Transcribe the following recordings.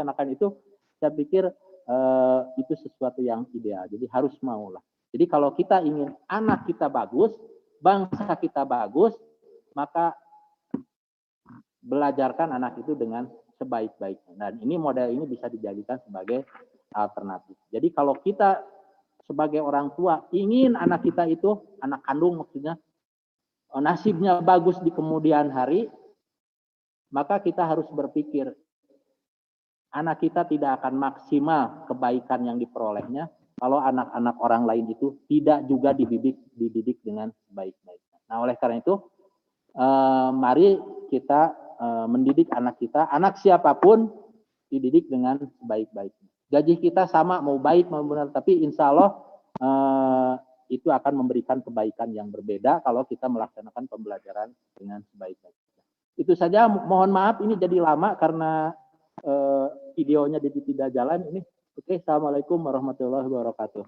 melaksanakan itu, saya pikir itu sesuatu yang ideal. Jadi harus mau lah. Jadi kalau kita ingin anak kita bagus, bangsa kita bagus, maka belajarkan anak itu dengan sebaik-baiknya. Dan ini model ini bisa dijadikan sebagai alternatif. Jadi kalau kita sebagai orang tua ingin anak kita itu, anak kandung maksudnya, nasibnya bagus di kemudian hari, maka kita harus berpikir, anak kita tidak akan maksimal kebaikan yang diperolehnya kalau anak-anak orang lain itu tidak juga dididik dengan baik-baiknya. Nah, oleh karena itu, mari kita mendidik anak kita, anak siapapun dididik dengan baik-baiknya. Gaji kita sama, mau baik mau benar, tapi insya Allah itu akan memberikan kebaikan yang berbeda kalau kita melaksanakan pembelajaran dengan sebaik-baiknya. Itu saja, mohon maaf ini jadi lama karena videonya jadi tidak jalan ini. Oke, assalamualaikum warahmatullahi wabarakatuh.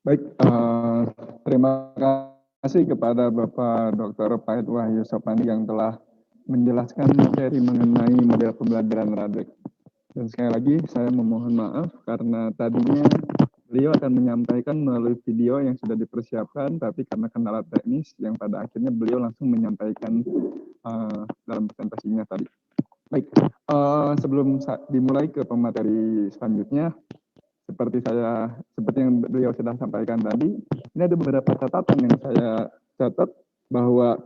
Baik, terima kasih kepada Bapak Dr. Pahit Wahyu Sopandi yang telah menjelaskan materi mengenai model pembelajaran Radek. Dan sekali lagi saya memohon maaf karena tadinya beliau akan menyampaikan melalui video yang sudah dipersiapkan, tapi karena kendala teknis yang pada akhirnya beliau langsung menyampaikan dalam presentasinya tadi. Baik, sebelum dimulai ke pemateri selanjutnya, seperti yang beliau sudah sampaikan tadi, ini ada beberapa catatan yang saya catat bahwa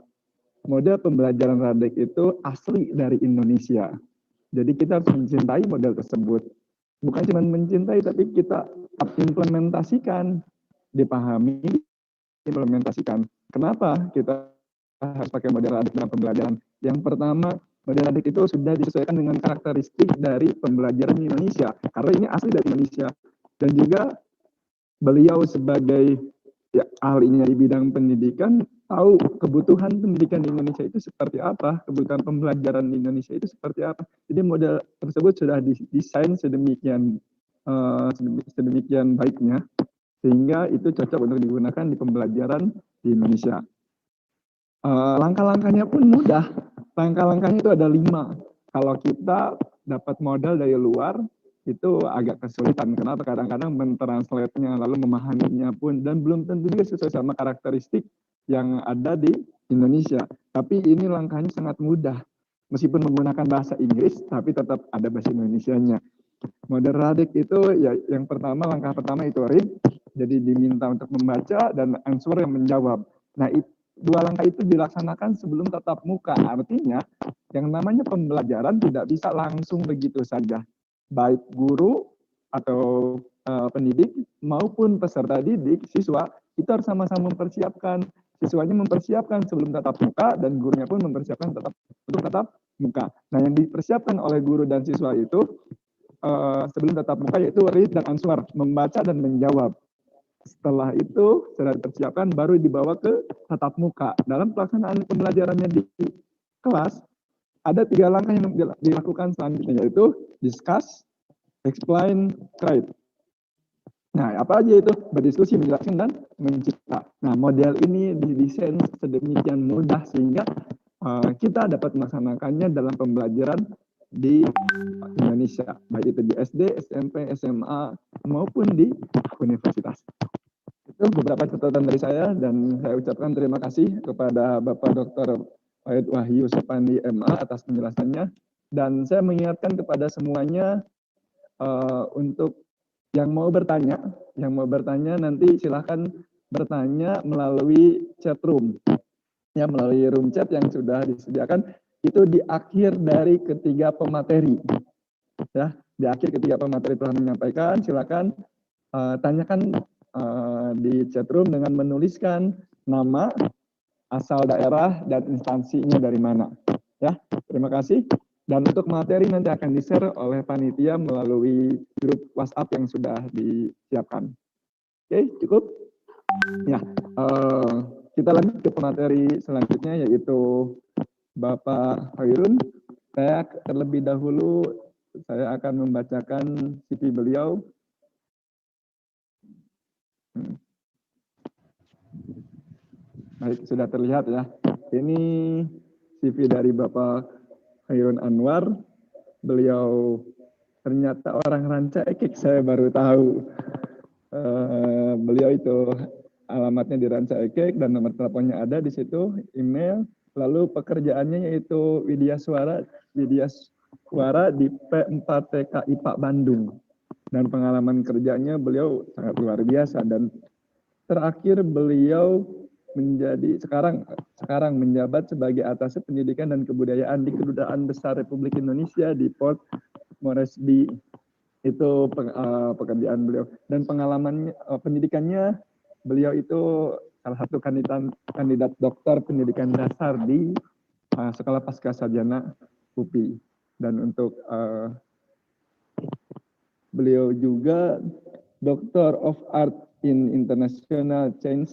model pembelajaran Radek itu asli dari Indonesia. Jadi kita harus mencintai model tersebut. Bukan cuma mencintai, tapi kita implementasikan, dipahami, implementasikan. Kenapa kita harus pakai model Radek dalam pembelajaran? Yang pertama, model Radek itu sudah disesuaikan dengan karakteristik dari pembelajaran di Indonesia. Karena ini asli dari Indonesia. Dan juga beliau sebagai ahlinya di bidang pendidikan, tahu kebutuhan pendidikan di Indonesia itu seperti apa, kebutuhan pembelajaran di Indonesia itu seperti apa. Jadi model tersebut sudah didesain sedemikian baiknya, sehingga itu cocok untuk digunakan di pembelajaran di Indonesia. Langkah-langkahnya pun mudah. Langkah-langkahnya itu ada 5. Kalau kita dapat modal dari luar, itu agak kesulitan. Kenapa? Kadang-kadang mentranslate-nya, lalu memahaminya pun, dan belum tentu juga sesuai sama karakteristik yang ada di Indonesia. Tapi ini langkahnya sangat mudah. Meskipun menggunakan bahasa Inggris, tapi tetap ada bahasa Indonesianya. Model Radek itu, ya yang pertama, langkah pertama itu read. Jadi diminta untuk membaca, dan answer yang menjawab. Nah, 2 langkah itu dilaksanakan sebelum tatap muka. Artinya, yang namanya pembelajaran tidak bisa langsung begitu saja. Baik guru atau pendidik maupun peserta didik, siswa, itu harus sama-sama mempersiapkan. Siswanya mempersiapkan sebelum tatap muka, dan gurunya pun mempersiapkan untuk tatap muka. Nah, yang dipersiapkan oleh guru dan siswa itu sebelum tatap muka yaitu read dan answer, membaca dan menjawab. Setelah itu, setelah dipersiapkan, baru dibawa ke tatap muka. Dalam pelaksanaan pembelajarannya di kelas, ada 3 langkah yang dilakukan selanjutnya, yaitu discuss, explain, write. Nah, apa aja itu? Berdiskusi, menjelaskan, dan mencipta. Nah, model ini didesain sedemikian mudah sehingga kita dapat melaksanakannya dalam pembelajaran di Indonesia, baik itu di SD, SMP, SMA, maupun di universitas. Itu beberapa catatan dari saya, dan saya ucapkan terima kasih kepada Bapak Dr. Pahit Wahyu Sopandi MA atas penjelasannya, dan saya mengingatkan kepada semuanya untuk yang mau bertanya nanti silahkan bertanya melalui chat room, ya, melalui room chat yang sudah disediakan itu di akhir dari ketiga pemateri, ya, di akhir ketiga pemateri telah menyampaikan, silakan tanyakan di chat room dengan menuliskan nama, asal daerah, dan instansinya dari mana. Ya, terima kasih. Dan untuk materi nanti akan di-share oleh panitia melalui grup WhatsApp yang sudah disiapkan. Oke, cukup? Ya, kita lanjut ke materi selanjutnya, yaitu Bapak Khairun. Saya terlebih dahulu, saya akan membacakan CV beliau. Baik, sudah terlihat ya. Ini CV dari Bapak Khairun Anwar. Beliau ternyata orang Ranca Ekek, saya baru tahu. Beliau itu alamatnya di Ranca Ekek dan nomor teleponnya ada di situ, email. Lalu pekerjaannya yaitu Widya Suara di P4TK IPA Bandung. Dan pengalaman kerjanya beliau sangat luar biasa, dan terakhir beliau sekarang menjabat sebagai atas pendidikan dan kebudayaan di Kedutaan Besar Republik Indonesia di Port Moresby. Itu pekerjaan beliau, dan pengalaman pendidikannya, beliau itu salah satu kandidat doktor pendidikan dasar di Sekolah Pascasarjana UPI. Dan untuk beliau juga Doctor of Art in International Change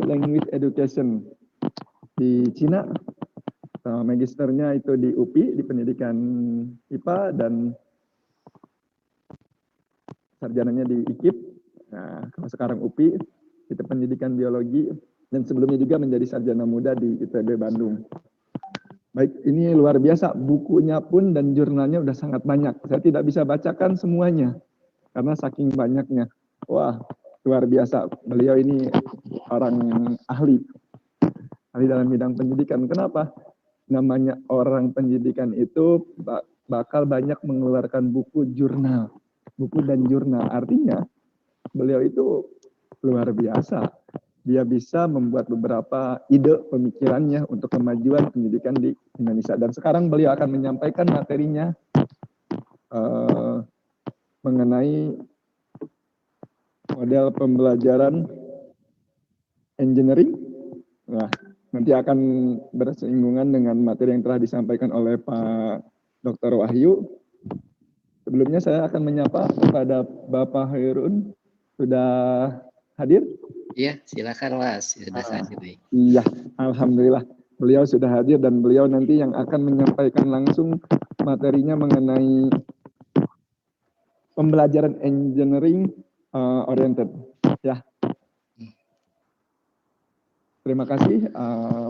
Language Education di Cina. Magisternya itu di UPI di pendidikan IPA, dan sarjananya di IKIP. Nah, kalau sekarang UPI itu pendidikan biologi, dan sebelumnya juga menjadi sarjana muda di ITB Bandung. Baik, ini luar biasa, bukunya pun dan jurnalnya udah sangat banyak. Saya tidak bisa bacakan semuanya karena saking banyaknya. Wah, luar biasa. Beliau ini orang ahli dalam bidang pendidikan. Kenapa? Namanya orang pendidikan itu bakal banyak mengeluarkan buku dan jurnal. Artinya beliau itu luar biasa. Dia bisa membuat beberapa ide pemikirannya untuk kemajuan pendidikan di Indonesia. Dan sekarang beliau akan menyampaikan materinya mengenai model pembelajaran engineering. Nah, nanti akan bersinggungan dengan materi yang telah disampaikan oleh Pak Dr. Wahyu. Sebelumnya saya akan menyapa kepada Bapak Khairun. Sudah hadir? Iya, silakan Mas. Sudah hadir. Iya, alhamdulillah. Beliau sudah hadir, dan beliau nanti yang akan menyampaikan langsung materinya mengenai pembelajaran engineering oriented. Ya. Terima kasih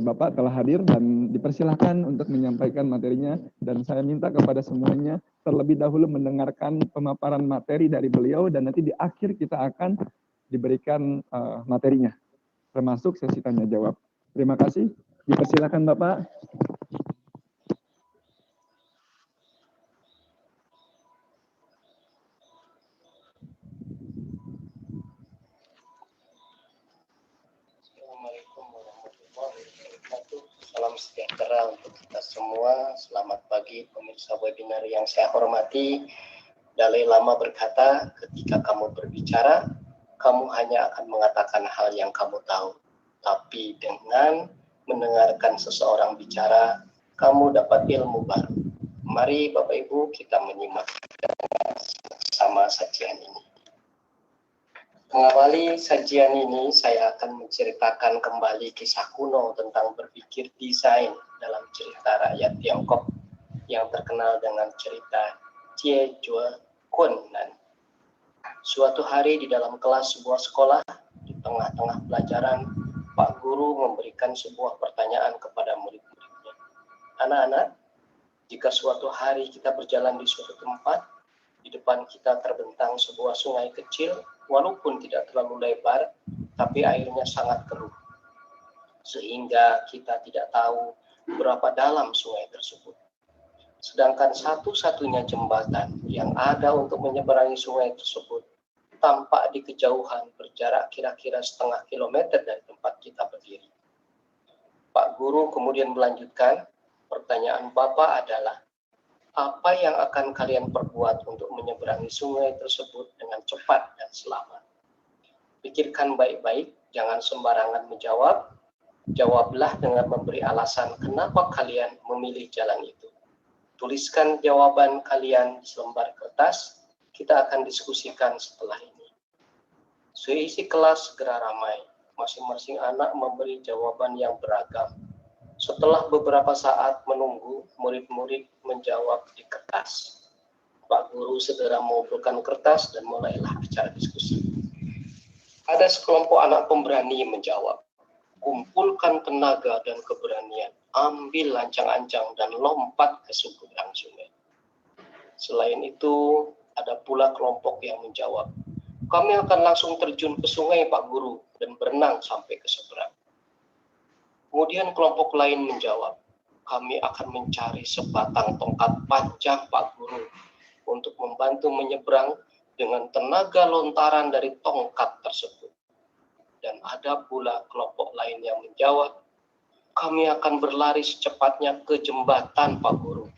Bapak telah hadir dan dipersilahkan untuk menyampaikan materinya, dan saya minta kepada semuanya terlebih dahulu mendengarkan pemaparan materi dari beliau, dan nanti di akhir kita akan diberikan materinya, termasuk sesi tanya jawab. Terima kasih. Dipersilahkan Bapak. Assalamualaikum warahmatullahi wabarakatuh. Salam sejahtera untuk kita semua. Selamat pagi pemirsa webinar yang saya hormati. Dalai Lama berkata, ketika kamu berbicara, kamu hanya akan mengatakan hal yang kamu tahu. Tapi dengan mendengarkan seseorang bicara, kamu dapat ilmu baru. Mari Bapak Ibu kita menyimak sama sajian ini. Mengawali sajian ini, saya akan menceritakan kembali kisah kuno tentang berpikir desain dalam cerita rakyat Tiongkok yang terkenal dengan cerita Jie Jue Kun. Suatu hari di dalam kelas sebuah sekolah, di tengah-tengah pelajaran, Pak Guru memberikan sebuah pertanyaan kepada murid-muridnya. Anak-anak, jika suatu hari kita berjalan di suatu tempat, di depan kita terbentang sebuah sungai kecil, walaupun tidak terlalu lebar, tapi airnya sangat keruh. Sehingga kita tidak tahu berapa dalam sungai tersebut. Sedangkan satu-satunya jembatan yang ada untuk menyeberangi sungai tersebut tampak di kejauhan berjarak kira-kira setengah kilometer dari tempat kita berdiri. Pak Guru kemudian melanjutkan, pertanyaan Bapak adalah, apa yang akan kalian perbuat untuk menyeberangi sungai tersebut dengan cepat dan selamat? Pikirkan baik-baik, jangan sembarangan menjawab. Jawablah dengan memberi alasan kenapa kalian memilih jalan itu. Tuliskan jawaban kalian di selembar kertas, kita akan diskusikan setelah ini. Seisi kelas segera ramai, masing-masing anak memberi jawaban yang beragam. Setelah beberapa saat menunggu, murid-murid menjawab di kertas. Pak Guru segera mengumpulkan kertas dan mulailah acara diskusi. Ada sekelompok anak pemberani menjawab, kumpulkan tenaga dan keberanian, ambil lancang-ancang dan lompat ke seberang sungai. Selain itu, ada pula kelompok yang menjawab, kami akan langsung terjun ke sungai Pak Guru dan berenang sampai ke seberang. Kemudian kelompok lain menjawab, kami akan mencari sebatang tongkat panjang Pak Guru untuk membantu menyeberang dengan tenaga lontaran dari tongkat tersebut. Dan ada pula kelompok lain yang menjawab, kami akan berlari secepatnya ke jembatan Pak Guru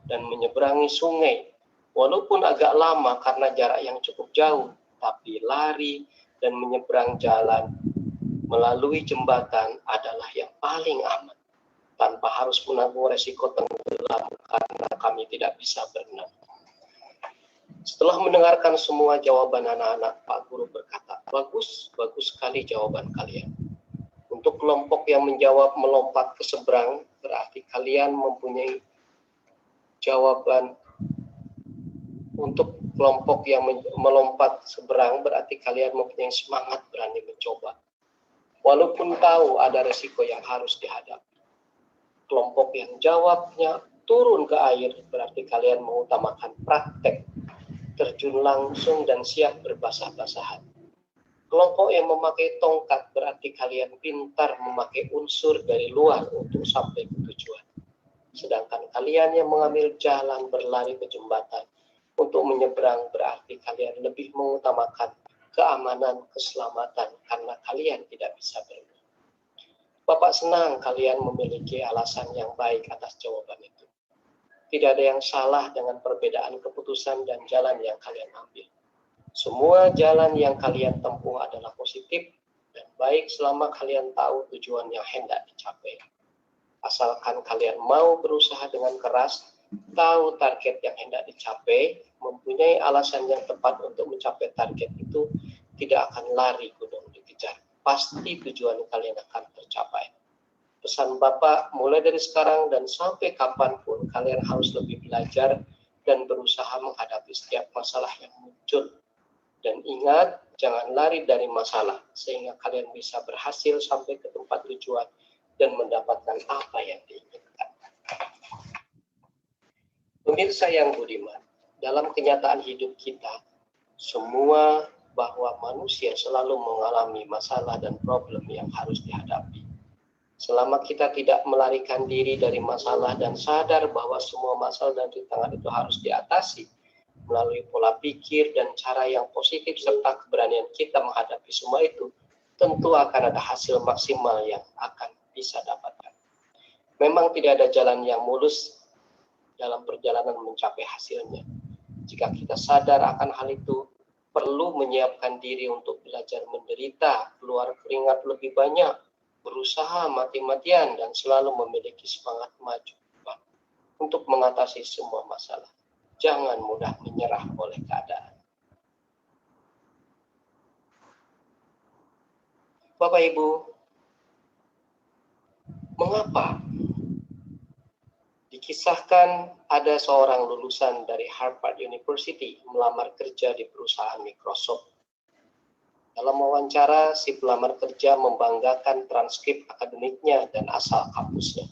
dan menyeberangi sungai. Walaupun agak lama karena jarak yang cukup jauh, tapi lari dan menyeberang jalan melalui jembatan adalah yang paling aman, tanpa harus menanggung resiko tenggelam karena kami tidak bisa berenang. Setelah mendengarkan semua jawaban anak-anak, Pak Guru berkata, bagus sekali jawaban kalian. Untuk kelompok yang menjawab melompat ke seberang, berarti kalian mempunyai jawaban. Untuk kelompok yang melompat seberang, berarti kalian mempunyai semangat berani mencoba. Walaupun tahu ada resiko yang harus dihadapi. Kelompok yang jawabnya turun ke air, berarti kalian mengutamakan praktek, terjun langsung dan siap berbasah-basahan. Kelompok yang memakai tongkat berarti kalian pintar memakai unsur dari luar untuk sampai ke tujuan. Sedangkan kalian yang mengambil jalan berlari ke jembatan untuk menyeberang berarti kalian lebih mengutamakan keamanan, keselamatan karena kalian tidak bisa berenang. Bapak senang kalian memiliki alasan yang baik atas jawaban itu. Tidak ada yang salah dengan perbedaan keputusan dan jalan yang kalian ambil. Semua jalan yang kalian tempuh adalah positif dan baik selama kalian tahu tujuan yang hendak dicapai. Asalkan kalian mau berusaha dengan keras, tahu target yang hendak dicapai, mempunyai alasan yang tepat untuk mencapai target itu, tidak akan lari gunung dikejar. Pasti tujuan kalian akan tercapai. Pesan Bapak, mulai dari sekarang dan sampai kapanpun, kalian harus lebih belajar dan berusaha menghadapi setiap masalah yang muncul. Dan ingat, jangan lari dari masalah, sehingga kalian bisa berhasil sampai ke tempat tujuan dan mendapatkan apa yang diinginkan. Pemirsa yang budiman, dalam kenyataan hidup kita, semua bahwa manusia selalu mengalami masalah dan problem yang harus dihadapi. Selama kita tidak melarikan diri dari masalah dan sadar bahwa semua masalah dan rintangan itu harus diatasi melalui pola pikir dan cara yang positif serta keberanian kita menghadapi semua itu, tentu akan ada hasil maksimal yang akan bisa dapatkan. Memang tidak ada jalan yang mulus dalam perjalanan mencapai hasilnya. Jika kita sadar akan hal itu, perlu menyiapkan diri untuk belajar menderita, keluar keringat lebih banyak, berusaha mati-matian dan selalu memiliki semangat maju untuk mengatasi semua masalah. Jangan mudah menyerah oleh keadaan. Bapak Ibu, mengapa? Dikisahkan ada seorang lulusan dari Harvard University melamar kerja di perusahaan Microsoft. Dalam wawancara, si pelamar kerja membanggakan transkrip akademiknya dan asal kampusnya.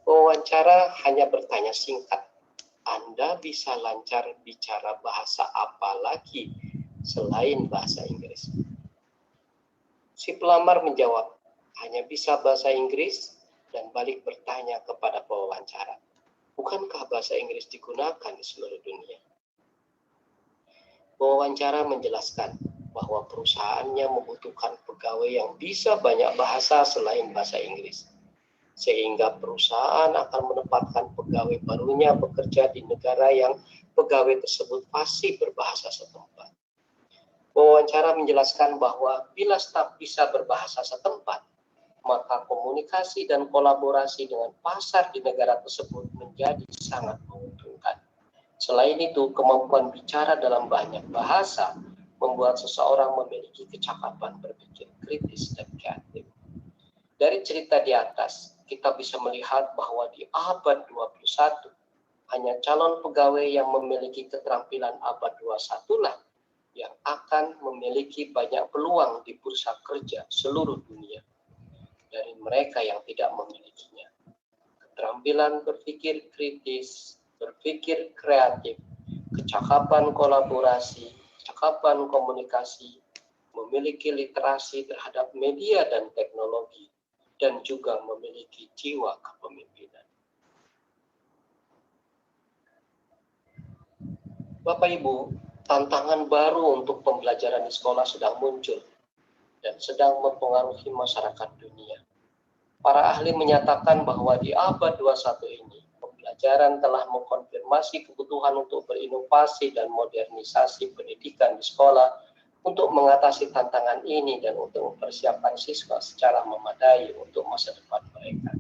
Wawancara hanya bertanya singkat, Anda bisa lancar bicara bahasa apa lagi selain bahasa Inggris? Si pelamar menjawab, hanya bisa bahasa Inggris, dan balik bertanya kepada pewawancara, bukankah bahasa Inggris digunakan di seluruh dunia? Pewawancara menjelaskan bahwa perusahaannya membutuhkan pegawai yang bisa banyak bahasa selain bahasa Inggris. Sehingga perusahaan akan menempatkan pegawai barunya bekerja di negara yang pegawai tersebut fasih berbahasa setempat. Pewawancara menjelaskan bahwa bila staf bisa berbahasa setempat, maka komunikasi dan kolaborasi dengan pasar di negara tersebut menjadi sangat menguntungkan. Selain itu, kemampuan bicara dalam banyak bahasa membuat seseorang memiliki kecakapan berpikir kritis dan kreatif. Dari cerita di atas, kita bisa melihat bahwa di abad 21, hanya calon pegawai yang memiliki keterampilan abad 21 lah yang akan memiliki banyak peluang di bursa kerja seluruh dunia dari mereka yang tidak memilikinya. Keterampilan berpikir kritis, berpikir kreatif, kecakapan kolaborasi, kecakapan komunikasi, memiliki literasi terhadap media dan teknologi, dan juga memiliki jiwa kepemimpinan. Bapak Ibu, tantangan baru untuk pembelajaran di sekolah sedang muncul dan sedang mempengaruhi masyarakat dunia. Para ahli menyatakan bahwa di abad 21 ini, pembelajaran telah mengkonfirmasi kebutuhan untuk berinovasi dan modernisasi pendidikan di sekolah untuk mengatasi tantangan ini dan untuk mempersiapkan siswa secara memadai untuk masa depan mereka.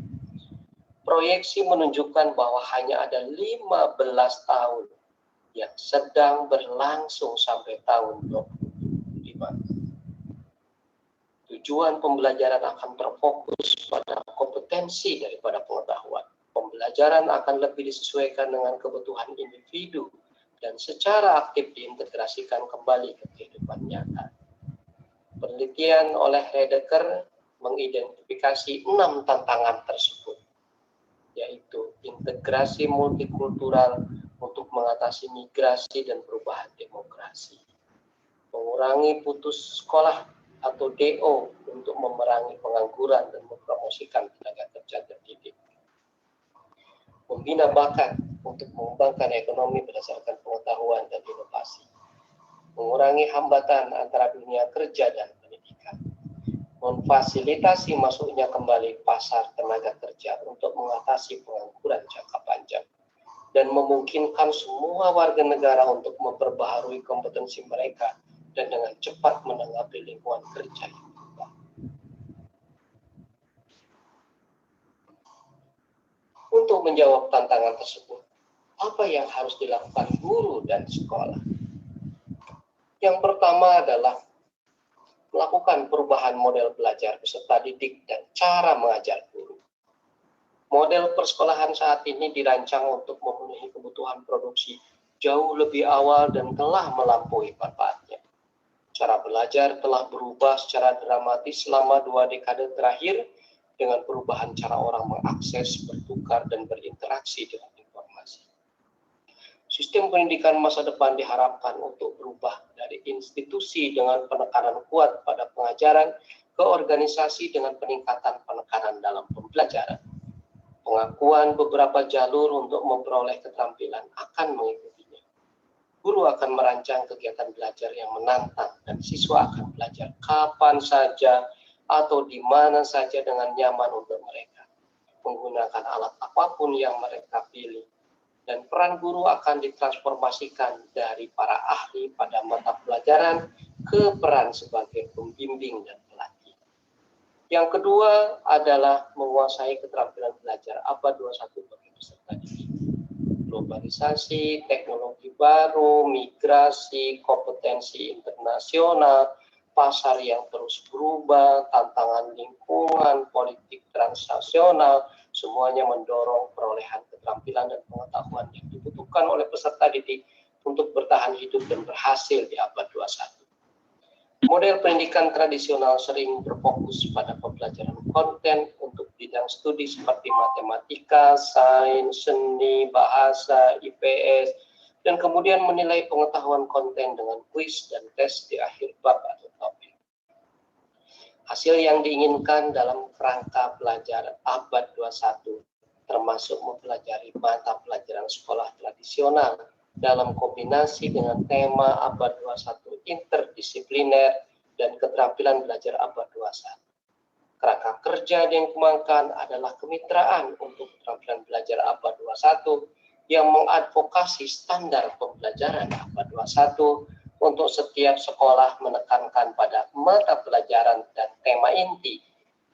Proyeksi menunjukkan bahwa hanya ada 15 tahun yang sedang berlangsung sampai tahun 2025. Tujuan pembelajaran akan terfokus pada kompetensi daripada pengetahuan. Pembelajaran akan lebih disesuaikan dengan kebutuhan individu dan secara aktif diintegrasikan kembali ke kehidupan nyata. Penelitian oleh Redeker mengidentifikasi 6 tantangan tersebut, yaitu integrasi multikultural untuk mengatasi migrasi dan perubahan demokrasi, mengurangi putus sekolah atau DO untuk memerangi pengangguran dan mempromosikan tenaga kerja terdidik, membina bakat untuk mengembangkan ekonomi berdasarkan pengetahuan dan inovasi, mengurangi hambatan antara dunia kerja dan pendidikan, memfasilitasi masuknya kembali pasar tenaga kerja untuk mengatasi pengangguran jangka panjang, dan memungkinkan semua warga negara untuk memperbaharui kompetensi mereka dan dengan cepat menanggapi lingkungan kerja yang berubah. Untuk menjawab tantangan tersebut, apa yang harus dilakukan guru dan sekolah? Yang pertama adalah melakukan perubahan model belajar peserta didik dan cara mengajar guru. Model persekolahan saat ini dirancang untuk memenuhi kebutuhan produksi jauh lebih awal dan telah melampaui manfaatnya. Cara belajar telah berubah secara dramatis selama 2 dekade terakhir dengan perubahan cara orang mengakses, bertukar, dan berinteraksi dengan informasi. Sistem pendidikan masa depan diharapkan untuk berubah dari institusi dengan penekanan kuat pada pengajaran ke organisasi dengan peningkatan penekanan dalam pembelajaran. Pengakuan beberapa jalur untuk memperoleh keterampilan akan mengikutinya. Guru akan merancang kegiatan belajar yang menantang dan siswa akan belajar kapan saja atau di mana saja dengan nyaman untuk mereka, menggunakan alat apapun yang mereka pilih. Dan peran guru akan ditransformasikan dari para ahli pada mata pelajaran ke peran sebagai pembimbing dan pelatih. Yang kedua adalah menguasai keterampilan belajar abad 21 bagi peserta didik. Globalisasi, teknologi baru, migrasi, kompetensi internasional, pasar yang terus berubah, tantangan lingkungan, politik transnasional, semuanya mendorong perolehan keterampilan dan pengetahuan yang dibutuhkan oleh peserta didik untuk bertahan hidup dan berhasil di abad 21. Model pendidikan tradisional sering berfokus pada pembelajaran konten untuk bidang studi seperti matematika, sains, seni, bahasa, IPS, dan kemudian menilai pengetahuan konten dengan kuis dan tes di akhir bab atau topik. Hasil yang diinginkan dalam kerangka belajar abad 21 termasuk mempelajari mata pelajaran sekolah tradisional dalam kombinasi dengan tema abad 21 interdisipliner dan keterampilan belajar abad 21. Kerangka kerja yang dikembangkan adalah kemitraan untuk keterampilan belajar abad 21 yang mengadvokasi standar pembelajaran abad 21 untuk setiap sekolah menekankan pada mata pelajaran dan tema inti,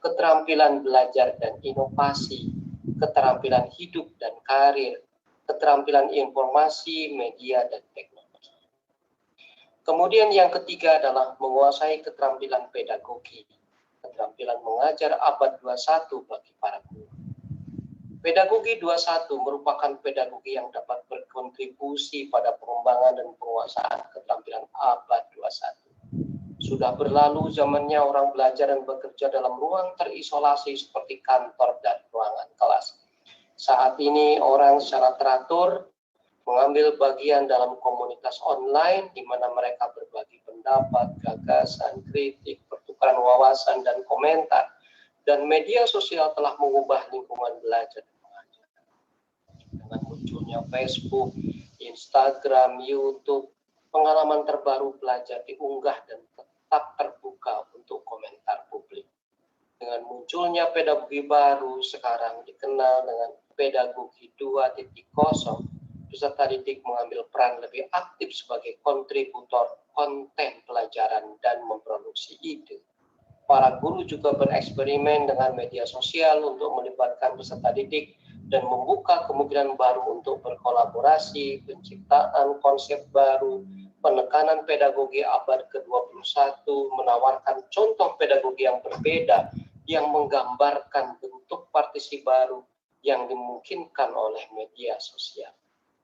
keterampilan belajar dan inovasi, keterampilan hidup dan karir, keterampilan informasi, media, dan teknologi. Kemudian yang ketiga adalah menguasai keterampilan pedagogi, keterampilan mengajar abad 21 bagi para guru. Pedagogi 21 merupakan pedagogi yang dapat berkontribusi pada pengembangan dan penguasaan keterampilan abad 21. 21. Sudah berlalu zamannya orang belajar dan bekerja dalam ruang terisolasi seperti kantor dan ruangan kelas. Saat ini orang secara teratur mengambil bagian dalam komunitas online di mana mereka berbagi pendapat, gagasan, kritik, pertukaran wawasan, dan komentar. Dan media sosial telah mengubah lingkungan belajar dan mengajar. Dengan munculnya Facebook, Instagram, YouTube, pengalaman terbaru belajar diunggah dan tetap terbuka untuk komentar publik. Dengan munculnya pedagogi baru, sekarang dikenal dengan pedagogi 2.0, peserta didik mengambil peran lebih aktif sebagai kontributor konten pelajaran dan memproduksi ide. Para guru juga bereksperimen dengan media sosial untuk melibatkan peserta didik dan membuka kemungkinan baru untuk berkolaborasi, penciptaan konsep baru, penekanan pedagogi abad ke-21, menawarkan contoh pedagogi yang berbeda yang menggambarkan bentuk partisi baru yang dimungkinkan oleh media sosial.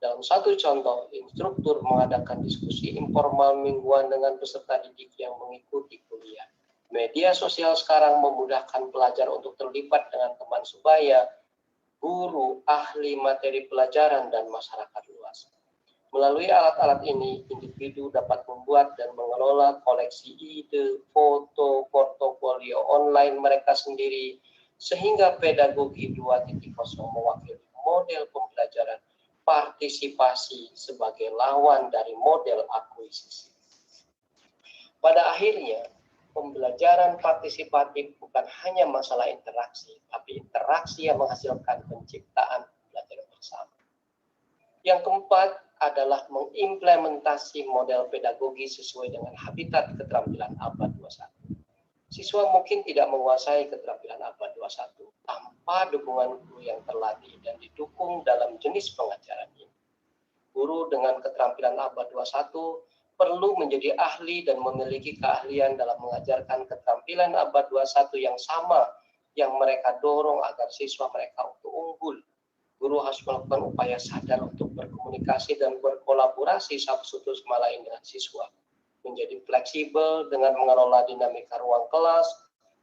Dalam satu contoh, instruktur mengadakan diskusi informal mingguan dengan peserta didik yang mengikuti kuliah. Media sosial sekarang memudahkan pelajar untuk terlibat dengan teman sebaya, guru, ahli materi pelajaran, dan masyarakat luas. Melalui alat-alat ini, individu dapat membuat dan mengelola koleksi ide, foto, portofolio online mereka sendiri, sehingga pedagogi 2.0 mewakili model pembelajaran partisipasi sebagai lawan dari model akuisisi. Pada akhirnya, pembelajaran partisipatif bukan hanya masalah interaksi, tapi interaksi yang menghasilkan penciptaan pembelajaran bersama. Yang keempat adalah mengimplementasi model pedagogi sesuai dengan habitat keterampilan abad 21. Siswa mungkin tidak menguasai keterampilan abad 21 tanpa dukungan guru yang terlatih dan didukung dalam jenis pengajaran ini. Guru dengan keterampilan abad 21 perlu menjadi ahli dan memiliki keahlian dalam mengajarkan keterampilan abad 21 yang sama yang mereka dorong agar siswa mereka untuk unggul. Guru harus melakukan upaya sadar untuk berkomunikasi dan berkolaborasi satu sama lain dengan siswa. Menjadi fleksibel dengan mengelola dinamika ruang kelas,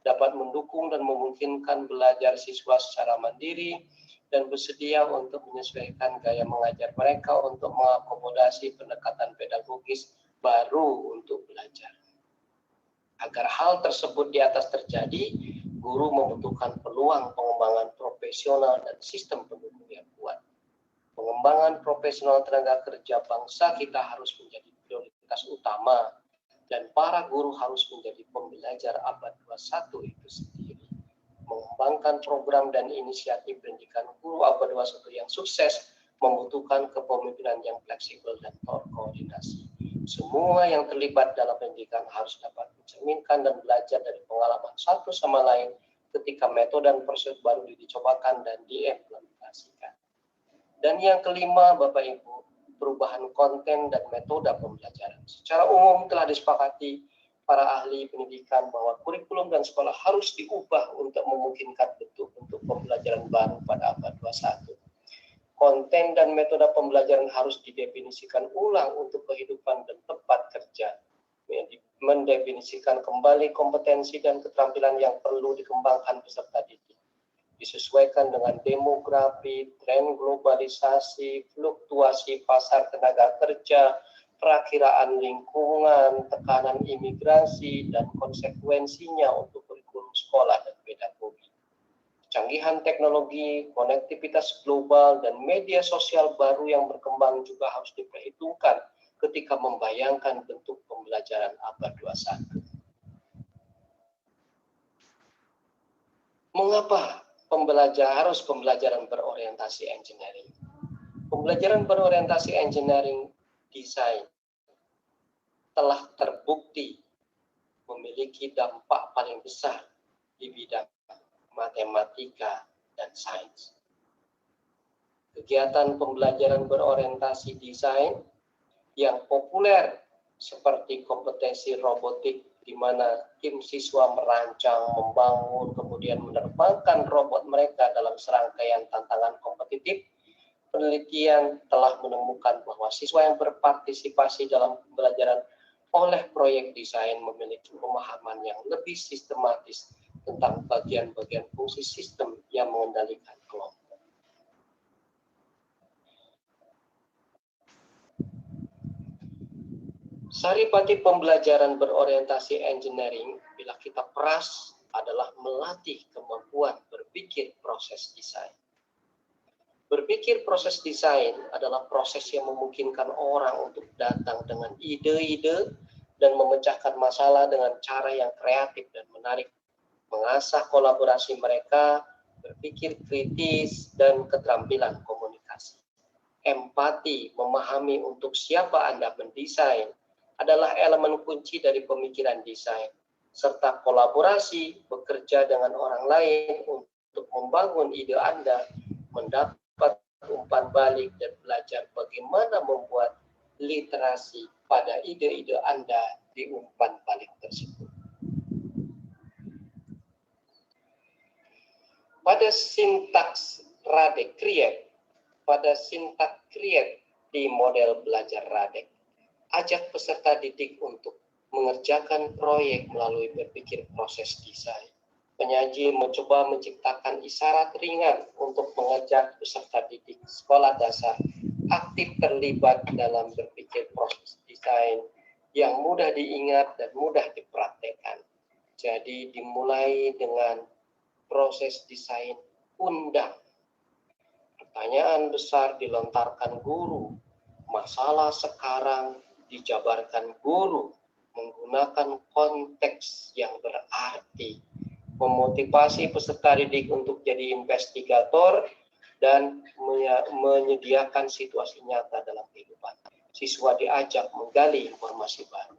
dapat mendukung dan memungkinkan belajar siswa secara mandiri, dan bersedia untuk menyesuaikan gaya mengajar mereka untuk mengakomodasi pendekatan pedagogis baru untuk belajar. Agar hal tersebut di atas terjadi, guru membutuhkan peluang pengembangan profesional dan sistem pendukung yang kuat. Pengembangan profesional tenaga kerja bangsa kita harus menjadi prioritas utama, dan para guru harus menjadi pembelajar abad 21 itu sendiri. Mengembangkan program dan inisiatif pendidikan guru abad 21 yang sukses membutuhkan kepemimpinan yang fleksibel dan terkoordinasi. Semua yang terlibat dalam pendidikan harus dapat mencerminkan dan belajar dari pengalaman satu sama lain ketika metode dan prosedur baru dicobakan dan diimplementasikan. Dan yang kelima, Bapak Ibu, perubahan konten dan metode pembelajaran. Secara umum telah disepakati para ahli pendidikan bahwa kurikulum dan sekolah harus diubah untuk memungkinkan bentuk-bentuk pembelajaran baru pada abad 21. Konten dan metode pembelajaran harus didefinisikan ulang untuk kehidupan dan tempat kerja. Mendefinisikan kembali kompetensi dan keterampilan yang perlu dikembangkan peserta didik. Disesuaikan dengan demografi, tren globalisasi, fluktuasi pasar tenaga kerja, perakiraan lingkungan, tekanan imigrasi, dan konsekuensinya untuk kurikulum sekolah dan pedagogi. Kecanggihan teknologi, konektivitas global, dan media sosial baru yang berkembang juga harus diperhitungkan ketika membayangkan bentuk pembelajaran abad 21. Mengapa pembelajaran berorientasi engineering? Pembelajaran berorientasi engineering desain telah terbukti memiliki dampak paling besar di bidang matematika dan sains. Kegiatan pembelajaran berorientasi desain yang populer seperti kompetensi robotik di mana tim siswa merancang, membangun, kemudian menerbangkan robot mereka dalam serangkaian tantangan kompetitif. Penelitian telah menemukan bahwa siswa yang berpartisipasi dalam pembelajaran oleh proyek desain memiliki pemahaman yang lebih sistematis tentang bagian-bagian fungsi sistem yang mengendalikan kelompok. Saripati pembelajaran berorientasi engineering, bila kita peras, adalah melatih kemampuan berpikir proses desain. Berpikir proses desain adalah proses yang memungkinkan orang untuk datang dengan ide-ide dan memecahkan masalah dengan cara yang kreatif dan menarik, mengasah kolaborasi mereka, berpikir kritis, dan keterampilan komunikasi. Empati, memahami untuk siapa Anda mendesain, adalah elemen kunci dari pemikiran desain, serta kolaborasi, bekerja dengan orang lain untuk membangun ide Anda, mendapat umpan balik dan belajar bagaimana membuat literasi pada ide-ide Anda di umpan balik tersebut. Pada sintaks Radek Kriep, di model belajar Radek, ajak peserta didik untuk mengerjakan proyek melalui berpikir proses desain. Penyaji mencoba menciptakan isyarat ringan untuk mengajak peserta didik sekolah dasar aktif terlibat dalam berpikir proses desain yang mudah diingat dan mudah dipraktekkan. Jadi dimulai dengan proses desain undang. Pertanyaan besar dilontarkan guru, masalah sekarang dijabarkan guru menggunakan konteks yang berarti, memotivasi peserta didik untuk jadi investigator dan menyediakan situasi nyata dalam kehidupan. Siswa diajak menggali informasi baru.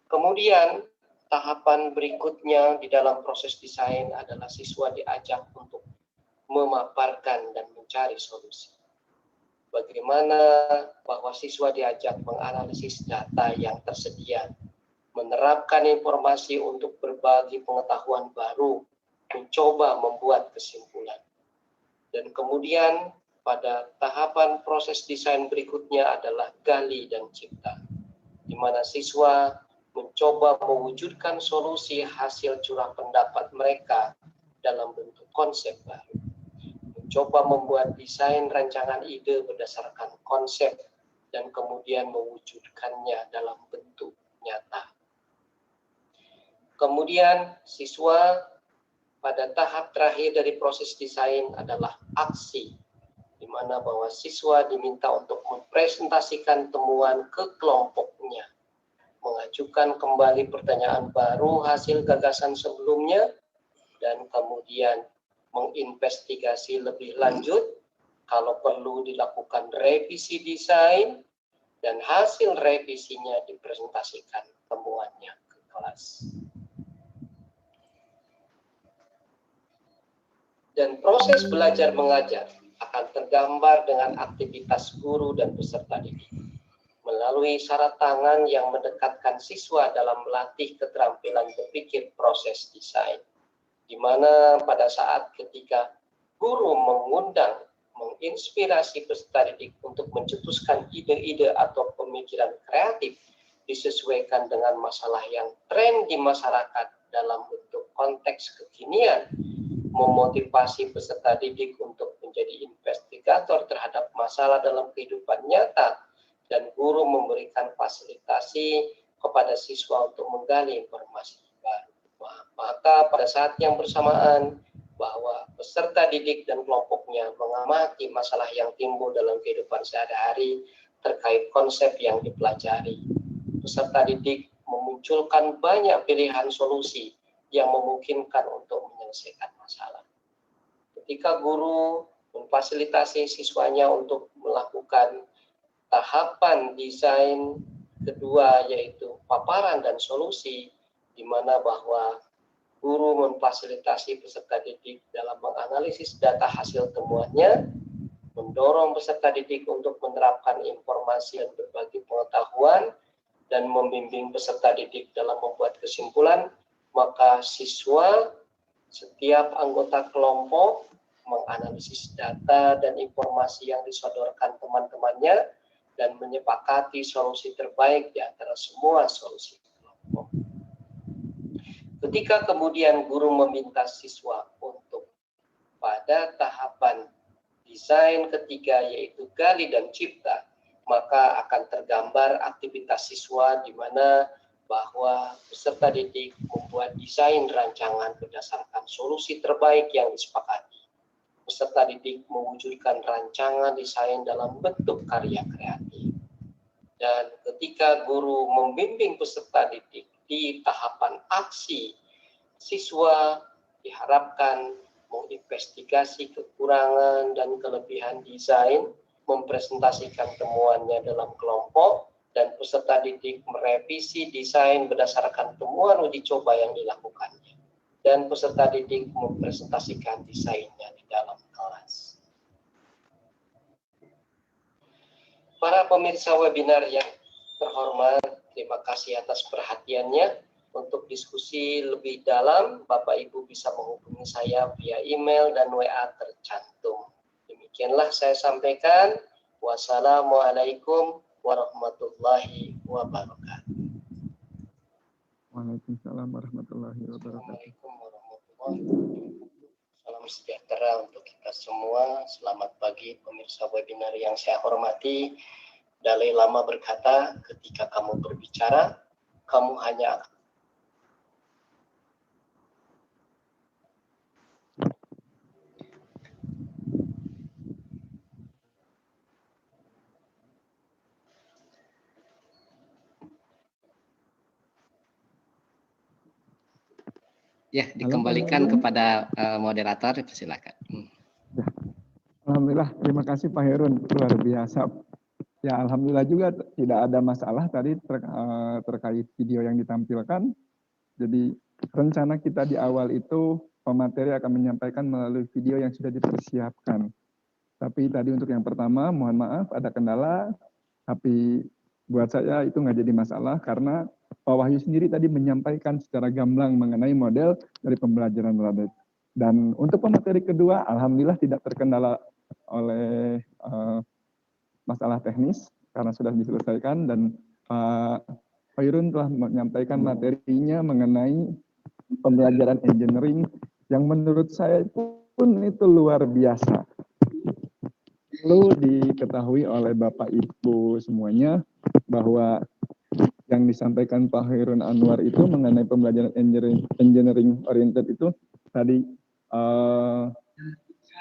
Kemudian tahapan berikutnya di dalam proses desain adalah siswa diajak untuk memaparkan dan mencari solusi. Bagaimana bahwa siswa diajak menganalisis data yang tersedia, menerapkan informasi untuk berbagi pengetahuan baru, mencoba membuat kesimpulan. Dan kemudian pada tahapan proses desain berikutnya adalah gali dan cipta, di mana siswa mencoba mewujudkan solusi hasil curah pendapat mereka dalam bentuk konsep baru. Mencoba membuat desain rancangan ide berdasarkan konsep dan kemudian mewujudkannya dalam bentuk nyata. Kemudian siswa pada tahap terakhir dari proses desain adalah aksi, di mana bahwa siswa diminta untuk mempresentasikan temuan ke kelompoknya, mengajukan kembali pertanyaan baru hasil gagasan sebelumnya, dan kemudian menginvestigasi lebih lanjut, kalau perlu dilakukan revisi desain, dan hasil revisinya dipresentasikan temuannya ke kelas. Dan proses belajar mengajar akan tergambar dengan aktivitas guru dan peserta didik melalui syarat tangan yang mendekatkan siswa dalam melatih keterampilan berpikir proses desain, di mana pada saat ketika guru mengundang, menginspirasi peserta didik untuk mencetuskan ide-ide atau pemikiran kreatif disesuaikan dengan masalah yang tren di masyarakat dalam bentuk konteks kekinian, memotivasi peserta didik untuk menjadi investigator terhadap masalah dalam kehidupan nyata, dan guru memberikan fasilitasi kepada siswa untuk menggali informasi baru. Maka pada saat yang bersamaan bahwa peserta didik dan kelompoknya mengamati masalah yang timbul dalam kehidupan sehari-hari terkait konsep yang dipelajari. Peserta didik memunculkan banyak pilihan solusi yang memungkinkan untuk menyelesaikan masalah. Ketika guru memfasilitasi siswanya untuk melakukan tahapan desain kedua, yaitu paparan dan solusi, di mana bahwa guru memfasilitasi peserta didik dalam menganalisis data hasil temuannya, mendorong peserta didik untuk menerapkan informasi dan berbagi pengetahuan, dan membimbing peserta didik dalam membuat kesimpulan, maka siswa, setiap anggota kelompok menganalisis data dan informasi yang disodorkan teman-temannya dan menyepakati solusi terbaik di antara semua solusi kelompok. Ketika kemudian guru meminta siswa untuk pada tahapan desain ketiga yaitu gali dan cipta, maka akan tergambar aktivitas siswa di mana bahwa peserta didik membuat desain rancangan berdasarkan solusi terbaik yang disepakati. Peserta didik mewujudkan rancangan desain dalam bentuk karya kreatif. Dan ketika guru membimbing peserta didik di tahapan aksi, siswa diharapkan menginvestigasi kekurangan dan kelebihan desain, mempresentasikan temuannya dalam kelompok, dan peserta didik merevisi desain berdasarkan temuan uji coba yang dilakukannya. Dan peserta didik mempresentasikan desainnya di dalam kelas. Para pemirsa webinar yang terhormat, terima kasih atas perhatiannya. Untuk diskusi lebih dalam, Bapak Ibu bisa menghubungi saya via email dan WA tercantum. Demikianlah saya sampaikan. Wassalamualaikum warahmatullahi wabarakatuh. Waalaikumsalam warahmatullahi wabarakatuh. Assalamualaikum warahmatullahi wabarakatuh. Salam sejahtera untuk kita semua. Selamat pagi pemirsa webinar yang saya hormati. Dalai Lama berkata, ketika kamu berbicara, kamu hanya akan Ya, dikembalikan kepada moderator, silakan. Alhamdulillah, terima kasih Pak Herun, luar biasa. Ya, alhamdulillah juga tidak ada masalah tadi terkait video yang ditampilkan. Jadi rencana kita di awal itu pemateri akan menyampaikan melalui video yang sudah dipersiapkan. Tapi tadi untuk yang pertama, mohon maaf ada kendala, tapi buat saya itu nggak jadi masalah karena Pak Wahyu sendiri tadi menyampaikan secara gamblang mengenai model dari pembelajaran Radek. Dan untuk pemateri kedua, alhamdulillah tidak terkendala oleh masalah teknis karena sudah diselesaikan dan Pak Khairun telah menyampaikan materinya mengenai pembelajaran engineering yang menurut saya pun itu luar biasa. Perlu diketahui oleh Bapak Ibu semuanya bahwa yang disampaikan Pak Khairun Anwar itu mengenai pembelajaran engineering oriented itu tadi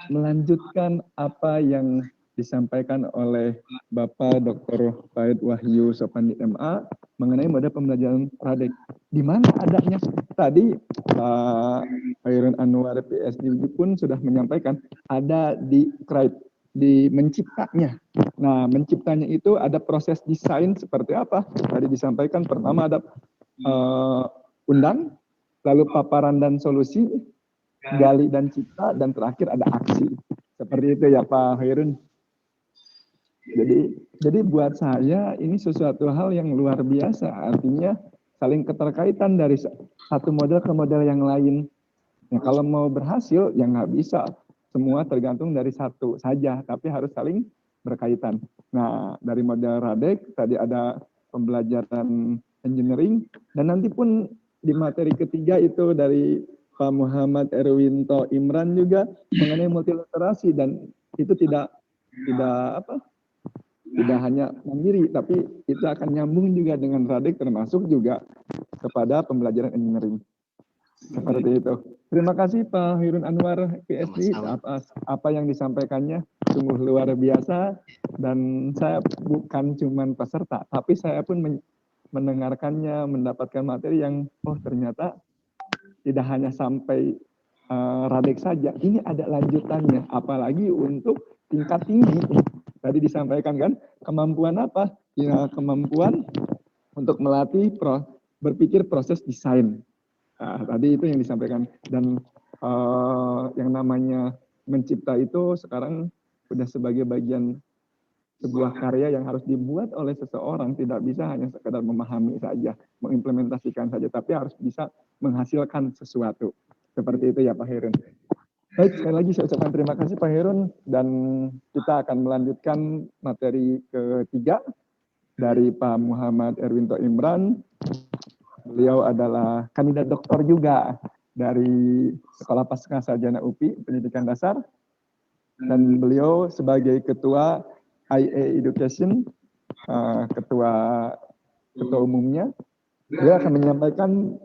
melanjutkan apa yang disampaikan oleh Bapak Dr. Faid Wahyu Sopandi MA mengenai model pembelajaran Radek. Di mana adanya tadi Pak Khairun Anwar PhD pun sudah menyampaikan ada di CRIBE, di menciptanya. Nah, menciptanya itu ada proses desain seperti apa? Tadi disampaikan pertama ada undang, lalu paparan dan solusi, gali dan cipta, dan terakhir ada aksi. Seperti itu ya Pak Khairun. Jadi buat saya ini sesuatu hal yang luar biasa. Artinya saling keterkaitan dari satu model ke model yang lain. Nah, kalau mau berhasil ya nggak bisa semua tergantung dari satu saja, tapi harus saling berkaitan. Nah, dari model Radek tadi ada pembelajaran engineering, dan nanti pun di materi ketiga itu dari Pak Muhammad Erwinto Imran juga mengenai multiliterasi, dan itu tidak hanya mandiri, tapi itu akan nyambung juga dengan Radek, termasuk juga kepada pembelajaran engineering. Seperti itu. Terima kasih Pak Khairun Anwar PhD atas apa yang disampaikannya, sungguh luar biasa, dan saya bukan cuma peserta, tapi saya pun mendengarkannya, mendapatkan materi yang ternyata tidak hanya sampai Radek saja, ini ada lanjutannya, apalagi untuk tingkat tinggi. Tadi disampaikan kan, kemampuan apa? Ya, kemampuan untuk melatih berpikir proses desain. Nah, tadi itu yang disampaikan, dan yang namanya mencipta itu sekarang sudah sebagai bagian sebuah karya yang harus dibuat oleh seseorang, tidak bisa hanya sekedar memahami saja, mengimplementasikan saja, tapi harus bisa menghasilkan sesuatu. Seperti itu ya Pak Khairun. Baik, sekali lagi saya ucapkan terima kasih Pak Herun, dan kita akan melanjutkan materi ketiga dari Pak Muhammad Erwinto Imran. Beliau adalah kandidat doktor juga dari Sekolah Pasca Sarjana UPI Pendidikan Dasar, dan beliau sebagai Ketua IA Education, ketua umumnya, beliau akan menyampaikan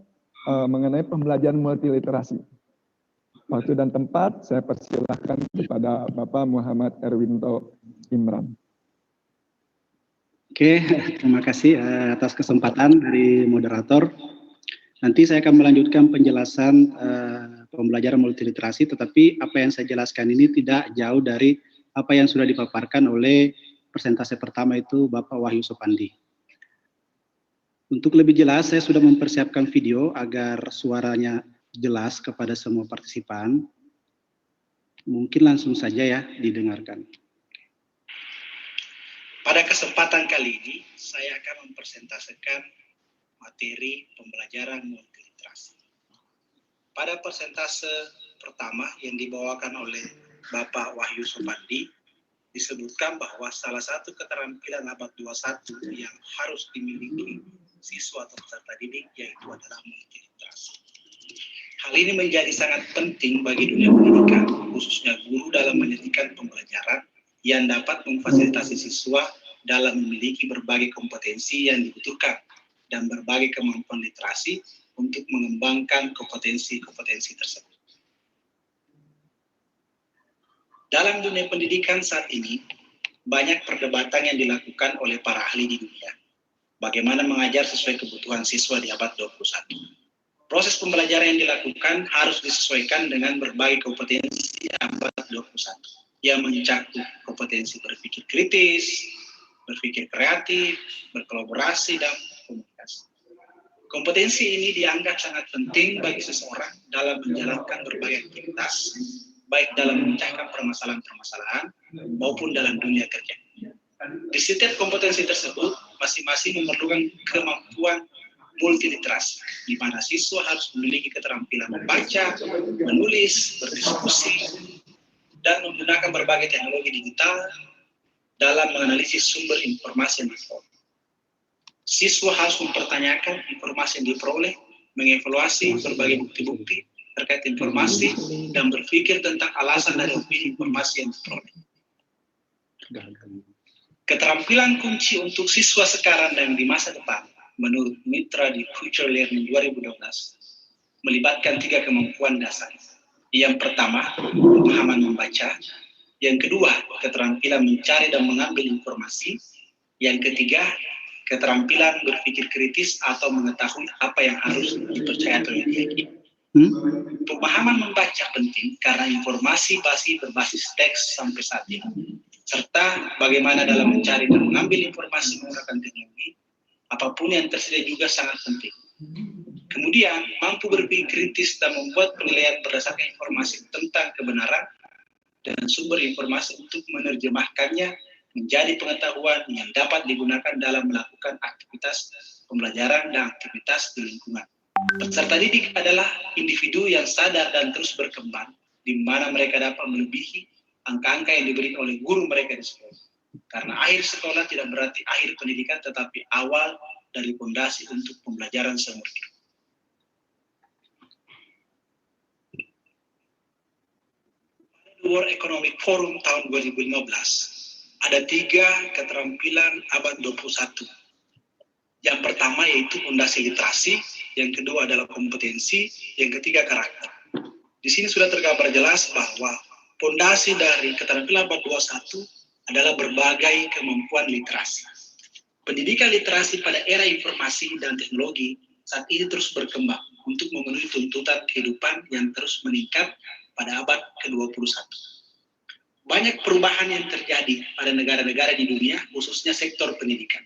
mengenai pembelajaran multiliterasi. Waktu dan tempat saya persilahkan kepada Bapak Muhammad Erwinto Imran. Oke, terima kasih atas kesempatan dari moderator. Nanti saya akan melanjutkan penjelasan pembelajaran multiliterasi, tetapi apa yang saya jelaskan ini tidak jauh dari apa yang sudah dipaparkan oleh presentasi pertama itu Bapak Wahyu Sopandi. Untuk lebih jelas, saya sudah mempersiapkan video agar suaranya jelas kepada semua partisipan. Mungkin langsung saja ya didengarkan. Pada kesempatan kali ini, saya akan mempresentasikan materi pembelajaran multiliterasi. Pada persentase pertama yang dibawakan oleh Bapak Wahyu Sopandi, disebutkan bahwa salah satu keterampilan abad 21 yang harus dimiliki siswa atau peserta didik yaitu adalah multiliterasi. Hal ini menjadi sangat penting bagi dunia pendidikan, khususnya guru dalam menyajikan pembelajaran yang dapat memfasilitasi siswa dalam memiliki berbagai kompetensi yang dibutuhkan dan berbagai kemampuan literasi untuk mengembangkan kompetensi-kompetensi tersebut. Dalam dunia pendidikan saat ini, banyak perdebatan yang dilakukan oleh para ahli di dunia. Bagaimana mengajar sesuai kebutuhan siswa di abad 21. Proses pembelajaran yang dilakukan harus disesuaikan dengan berbagai kompetensi abad 21 yang mencakup kompetensi berpikir kritis, berpikir kreatif, berkolaborasi, dan komunikasi. Kompetensi ini dianggap sangat penting bagi seseorang dalam menjalankan berbagai aktivitas, baik dalam memecahkan permasalahan-permasalahan maupun dalam dunia kerja. Di setiap kompetensi tersebut, masing-masing memerlukan kemampuan multiliterasi, di mana siswa harus memiliki keterampilan membaca, menulis, berdiskusi, dan menggunakan berbagai teknologi digital dalam menganalisis sumber informasi yang diperoleh. Siswa harus mempertanyakan informasi yang diperoleh, mengevaluasi berbagai bukti-bukti terkait informasi, dan berpikir tentang alasan dari opini informasi yang diperoleh. Keterampilan kunci untuk siswa sekarang dan di masa depan menurut Mitra di Future Learning 2012 melibatkan 3 kemampuan dasar. Yang pertama, pemahaman membaca. Yang kedua, keterampilan mencari dan mengambil informasi. Yang ketiga, keterampilan berpikir kritis atau mengetahui apa yang harus dipercaya atau diyakini. Pemahaman membaca penting karena informasi pasti berbasis teks sampai saat ini, serta bagaimana dalam mencari dan mengambil informasi menggunakan teknologi. Apapun yang tersedia juga sangat penting. Kemudian, mampu berpikir kritis dan membuat penilaian berdasarkan informasi tentang kebenaran dan sumber informasi untuk menerjemahkannya menjadi pengetahuan yang dapat digunakan dalam melakukan aktivitas pembelajaran dan aktivitas di lingkungan. Peserta didik adalah individu yang sadar dan terus berkembang, di mana mereka dapat melebihi angka-angka yang diberikan oleh guru mereka di sekolah. Karena akhir sekolah tidak berarti akhir pendidikan, tetapi awal dari fondasi untuk pembelajaran seumur hidup. Pada World Economic Forum tahun 2015, ada 3 keterampilan abad 21. Yang pertama yaitu fondasi literasi, yang kedua adalah kompetensi, yang ketiga karakter. Di sini sudah tergambar jelas bahwa fondasi dari keterampilan abad 21 adalah berbagai kemampuan literasi. Pendidikan literasi pada era informasi dan teknologi saat ini terus berkembang untuk memenuhi tuntutan kehidupan yang terus meningkat pada abad ke-21. Banyak perubahan yang terjadi pada negara-negara di dunia, khususnya sektor pendidikan.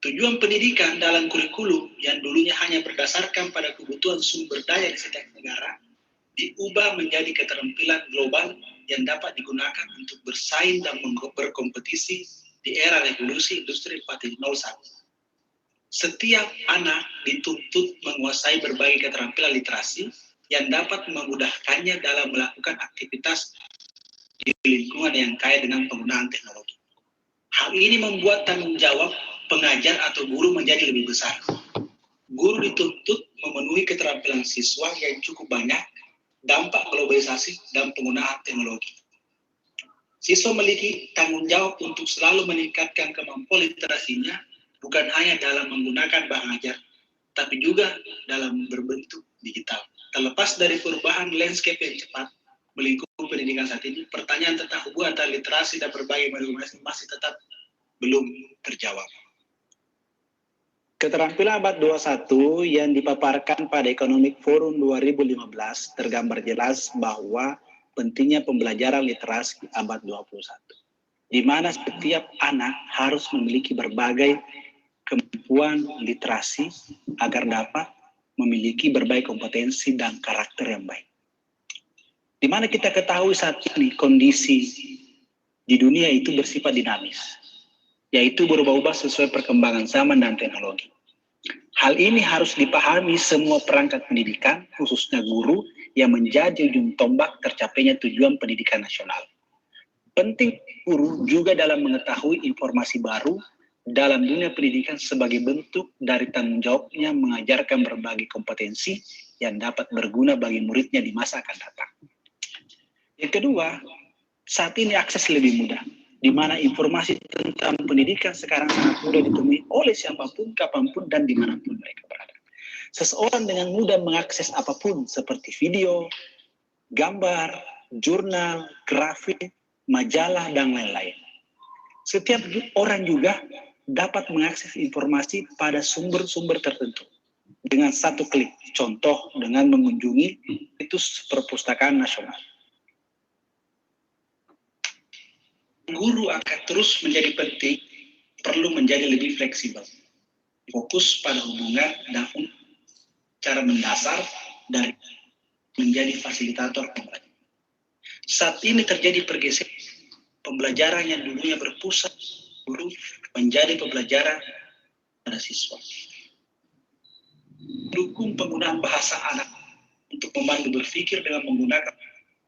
Tujuan pendidikan dalam kurikulum yang dulunya hanya berdasarkan pada kebutuhan sumber daya di setiap negara, diubah menjadi keterampilan global yang dapat digunakan untuk bersaing dan berkompetisi di era revolusi industri 4.0. Setiap anak dituntut menguasai berbagai keterampilan literasi yang dapat memudahkannya dalam melakukan aktivitas di lingkungan yang kaya dengan penggunaan teknologi. Hal ini membuat tanggung jawab pengajar atau guru menjadi lebih besar. Guru dituntut memenuhi keterampilan siswa yang cukup banyak, dampak globalisasi dan penggunaan teknologi. Siswa memiliki tanggung jawab untuk selalu meningkatkan kemampuan literasinya, bukan hanya dalam menggunakan bahan ajar, tapi juga dalam berbentuk digital. Terlepas dari perubahan landscape yang cepat melingkupi pendidikan saat ini, pertanyaan tentang hubungan antara literasi dan berbagai media masih tetap belum terjawab. Keterampilan abad 21 yang dipaparkan pada Economic Forum 2015 tergambar jelas bahwa pentingnya pembelajaran literasi abad 21, di mana setiap anak harus memiliki berbagai kemampuan literasi agar dapat memiliki berbagai kompetensi dan karakter yang baik. Di mana kita ketahui saat ini kondisi di dunia itu bersifat dinamis, yaitu berubah-ubah sesuai perkembangan zaman dan teknologi. Hal ini harus dipahami semua perangkat pendidikan, khususnya guru, yang menjadi ujung tombak tercapainya tujuan pendidikan nasional. Penting guru juga dalam mengetahui informasi baru dalam dunia pendidikan sebagai bentuk dari tanggung jawabnya mengajarkan berbagai kompetensi yang dapat berguna bagi muridnya di masa akan datang. Yang kedua, saat ini akses lebih mudah, di mana informasi tentang pendidikan sekarang sangat mudah ditemui oleh siapapun, kapanpun, dan dimanapun mereka berada. Seseorang dengan mudah mengakses apapun seperti video, gambar, jurnal, grafik, majalah, dan lain-lain. Setiap orang juga dapat mengakses informasi pada sumber-sumber tertentu dengan satu klik. Contoh dengan mengunjungi situs perpustakaan nasional. Guru akan terus menjadi penting, perlu menjadi lebih fleksibel, fokus pada hubungan dan cara mendasar dari menjadi fasilitator pembelajaran. Saat ini terjadi pergeseran pembelajaran yang dulunya berpusat guru menjadi pembelajaran pada siswa. Dukung penggunaan bahasa anak untuk membantu berpikir dengan menggunakan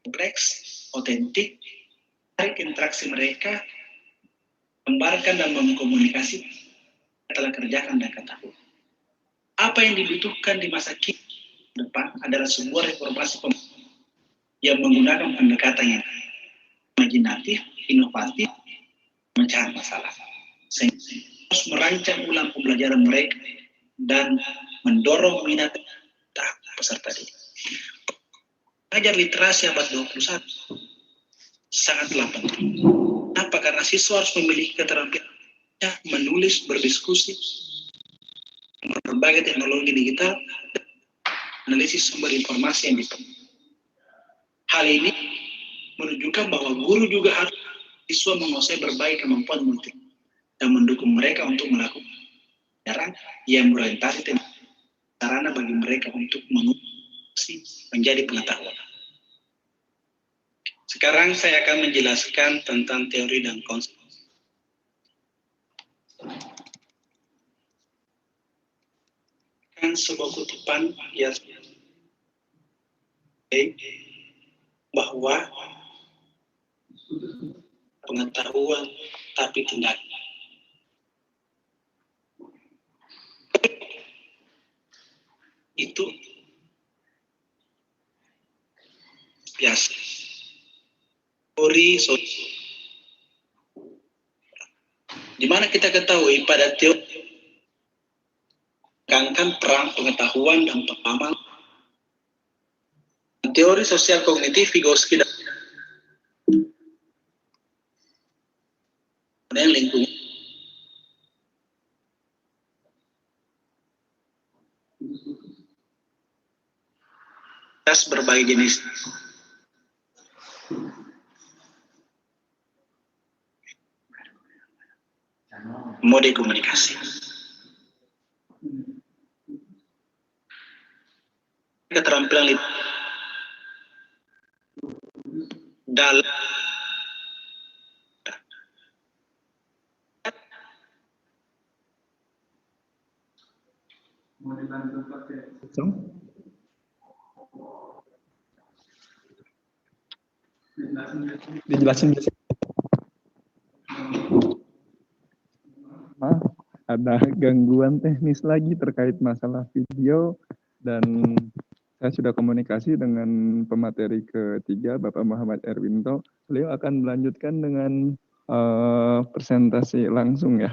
kompleks, otentik, tarik interaksi mereka, gambarkan dan mengkomunikasi telah kerjakan dan ketahui. Apa yang dibutuhkan di masa kini depan adalah sebuah reformasi yang menggunakan pendekatan yang imajinatif, inovatif, pemecahan masalah. Sehingga harus merancang ulang pembelajaran mereka dan mendorong minat peserta didik. Mengajar literasi abad 21 sangatlah penting. Kenapa? Karena siswa harus memiliki keterampilan menulis, berdiskusi, berbagai teknologi digital, analisis sumber informasi yang diperlukan. Hal ini menunjukkan bahwa guru juga harus siswa menguasai berbagai kemampuan multi dan mendukung mereka untuk melakukan pelajaran yang berorientasi sarana bagi mereka untuk menjadi pengetahuan. Sekarang saya akan menjelaskan tentang teori dan konsep. Kan sebuah kutipan yang bahwa pengetahuan tapi tindak. Itu biasa. Teori di mana kita ketahui pada teori menekankan peran pengetahuan dan pemahaman. Teori sosial kognitif Vygotsky dan lingkungan berbagai jenis mode komunikasi. Keterampilan dalam Dijelasin. Maaf, ada gangguan teknis lagi terkait masalah video, dan saya sudah komunikasi dengan pemateri ketiga, Bapak Muhammad Erwinto. Beliau akan melanjutkan dengan presentasi langsung ya,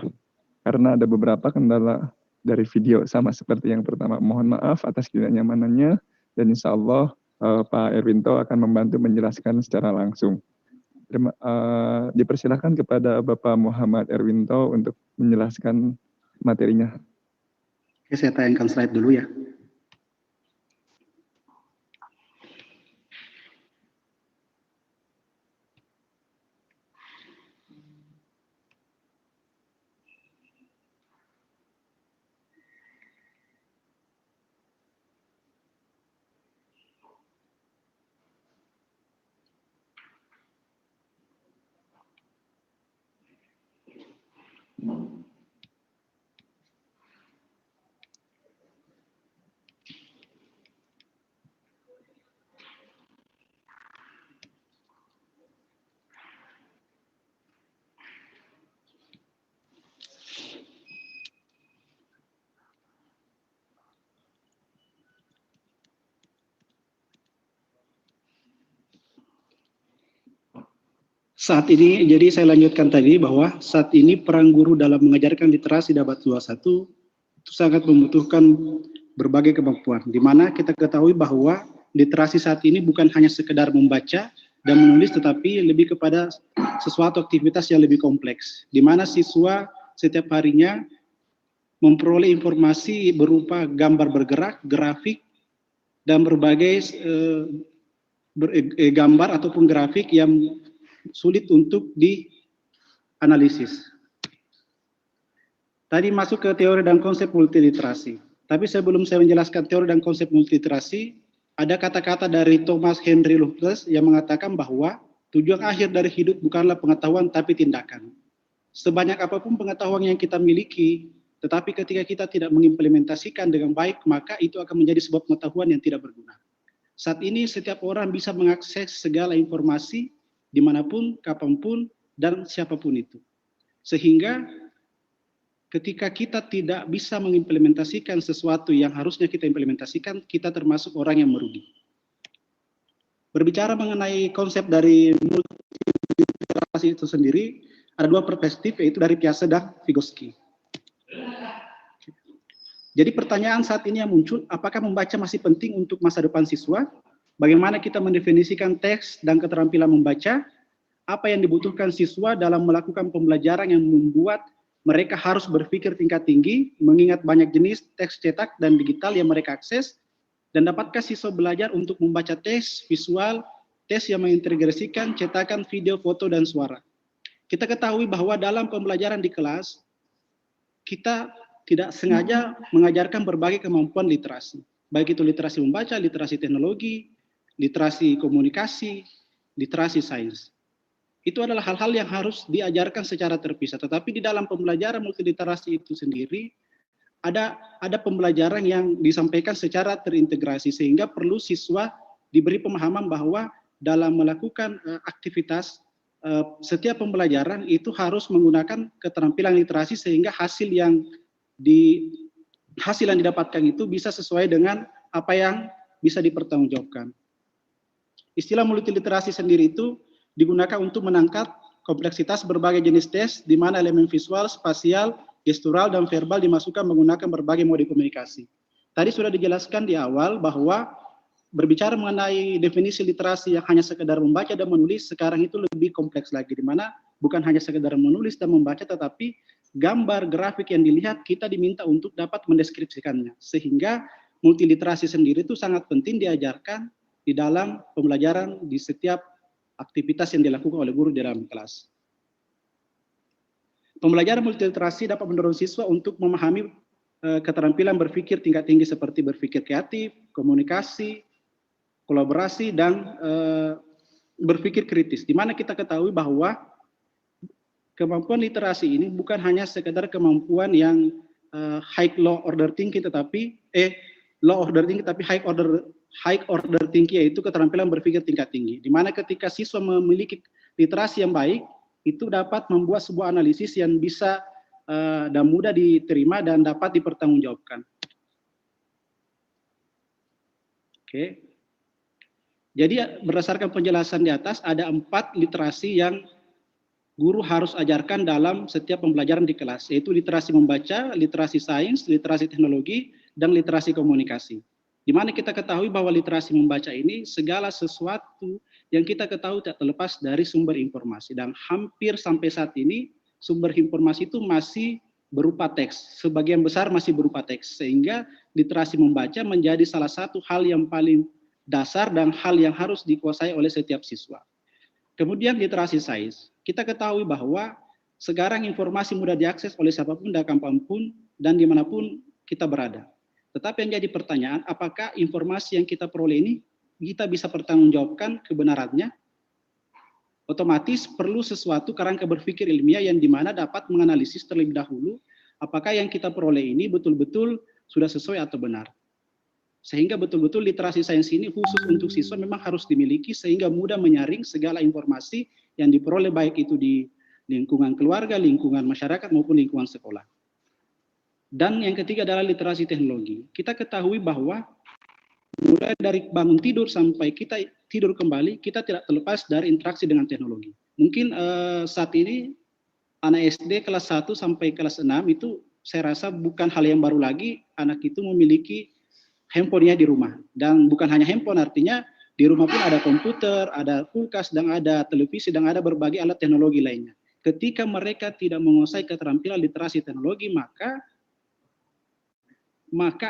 karena ada beberapa kendala dari video sama seperti yang pertama. Mohon maaf atas ketidaknyamanannya, dan insya Allah Pak Erwinto akan membantu menjelaskan secara langsung. Dipersilakan kepada Bapak Muhammad Erwinto untuk menjelaskan materinya. Oke, saya tayangkan slide dulu ya. Saat ini, jadi saya lanjutkan tadi bahwa saat ini peran guru dalam mengajarkan literasi di abad 21 itu sangat membutuhkan berbagai kemampuan, di mana kita ketahui bahwa literasi saat ini bukan hanya sekedar membaca dan menulis, tetapi lebih kepada sesuatu aktivitas yang lebih kompleks, di mana siswa setiap harinya memperoleh informasi berupa gambar bergerak, grafik, dan berbagai gambar ataupun grafik yang sulit untuk dianalisis. Tadi masuk ke teori dan konsep multiliterasi. Tapi sebelum saya menjelaskan teori dan konsep multiliterasi, ada kata-kata dari Thomas Henry Luhles yang mengatakan bahwa tujuan akhir dari hidup bukanlah pengetahuan tapi tindakan. Sebanyak apapun pengetahuan yang kita miliki, tetapi ketika kita tidak mengimplementasikan dengan baik, maka itu akan menjadi sebuah pengetahuan yang tidak berguna. Saat ini setiap orang bisa mengakses segala informasi dimanapun, kapanpun, dan siapapun itu. Sehingga ketika kita tidak bisa mengimplementasikan sesuatu yang harusnya kita implementasikan, kita termasuk orang yang merugi. Berbicara mengenai konsep dari multiliterasi itu sendiri, ada dua perspektif, yaitu dari Piaget dan Vygotsky. Jadi pertanyaan saat ini yang muncul, apakah membaca masih penting untuk masa depan siswa? Bagaimana kita mendefinisikan teks dan keterampilan membaca? Apa yang dibutuhkan siswa dalam melakukan pembelajaran yang membuat mereka harus berpikir tingkat tinggi, mengingat banyak jenis teks cetak dan digital yang mereka akses, dan dapatkah siswa belajar untuk membaca teks, visual, teks yang mengintegrasikan cetakan video, foto, dan suara. Kita ketahui bahwa dalam pembelajaran di kelas, kita tidak sengaja mengajarkan berbagai kemampuan literasi. Baik itu literasi membaca, literasi teknologi, literasi komunikasi, literasi sains. Itu adalah hal-hal yang harus diajarkan secara terpisah. Tetapi di dalam pembelajaran multiliterasi itu sendiri, ada pembelajaran yang disampaikan secara terintegrasi, sehingga perlu siswa diberi pemahaman bahwa dalam melakukan aktivitas, setiap pembelajaran itu harus menggunakan keterampilan literasi, sehingga hasil yang didapatkan itu bisa sesuai dengan apa yang bisa dipertanggungjawabkan. Istilah multiliterasi sendiri itu digunakan untuk menangkap kompleksitas berbagai jenis tes, di mana elemen visual, spasial, gestural, dan verbal dimasukkan menggunakan berbagai mode komunikasi. Tadi sudah dijelaskan di awal bahwa berbicara mengenai definisi literasi yang hanya sekedar membaca dan menulis, sekarang itu lebih kompleks lagi, di mana bukan hanya sekedar menulis dan membaca, tetapi gambar, grafik yang dilihat kita diminta untuk dapat mendeskripsikannya. Sehingga multiliterasi sendiri itu sangat penting diajarkan di dalam pembelajaran di setiap aktivitas yang dilakukan oleh guru di dalam kelas. Pembelajaran multiliterasi dapat mendorong siswa untuk memahami keterampilan berpikir tingkat tinggi seperti berpikir kreatif, komunikasi, kolaborasi, dan berpikir kritis. Di mana kita ketahui bahwa kemampuan literasi ini bukan hanya sekedar kemampuan yang high low order thinking, tetapi low order tinggi, tapi high order tinggi, yaitu keterampilan berpikir tingkat tinggi. Di mana ketika siswa memiliki literasi yang baik, itu dapat membuat sebuah analisis yang bisa dan mudah diterima dan dapat dipertanggungjawabkan. Oke. Jadi berdasarkan penjelasan di atas, ada 4 literasi yang guru harus ajarkan dalam setiap pembelajaran di kelas, yaitu literasi membaca, literasi sains, literasi teknologi, dan literasi komunikasi. Di mana kita ketahui bahwa literasi membaca ini segala sesuatu yang kita ketahui tak terlepas dari sumber informasi, dan hampir sampai saat ini sumber informasi itu masih berupa teks, sebagian besar masih berupa teks, sehingga literasi membaca menjadi salah satu hal yang paling dasar dan hal yang harus dikuasai oleh setiap siswa. Kemudian literasi sains, kita ketahui bahwa sekarang informasi mudah diakses oleh siapapun dan kapanpun dan dimanapun kita berada. Tetapi yang jadi pertanyaan, apakah informasi yang kita peroleh ini kita bisa pertanggungjawabkan kebenarannya? Otomatis perlu sesuatu kerangka berpikir ilmiah yang dimana dapat menganalisis terlebih dahulu apakah yang kita peroleh ini betul-betul sudah sesuai atau benar. Sehingga betul-betul literasi sains ini khusus untuk siswa memang harus dimiliki sehingga mudah menyaring segala informasi yang diperoleh baik itu di lingkungan keluarga, lingkungan masyarakat maupun lingkungan sekolah. Dan yang ketiga adalah literasi teknologi. Kita ketahui bahwa mulai dari bangun tidur sampai kita tidur kembali, kita tidak terlepas dari interaksi dengan teknologi. Mungkin saat ini anak SD kelas 1 sampai kelas 6 itu saya rasa bukan hal yang baru lagi anak itu memiliki handphonenya di rumah. Dan bukan hanya handphone, artinya di rumah pun ada komputer, ada kulkas, dan ada televisi, dan ada berbagai alat teknologi lainnya. Ketika mereka tidak menguasai keterampilan literasi teknologi, maka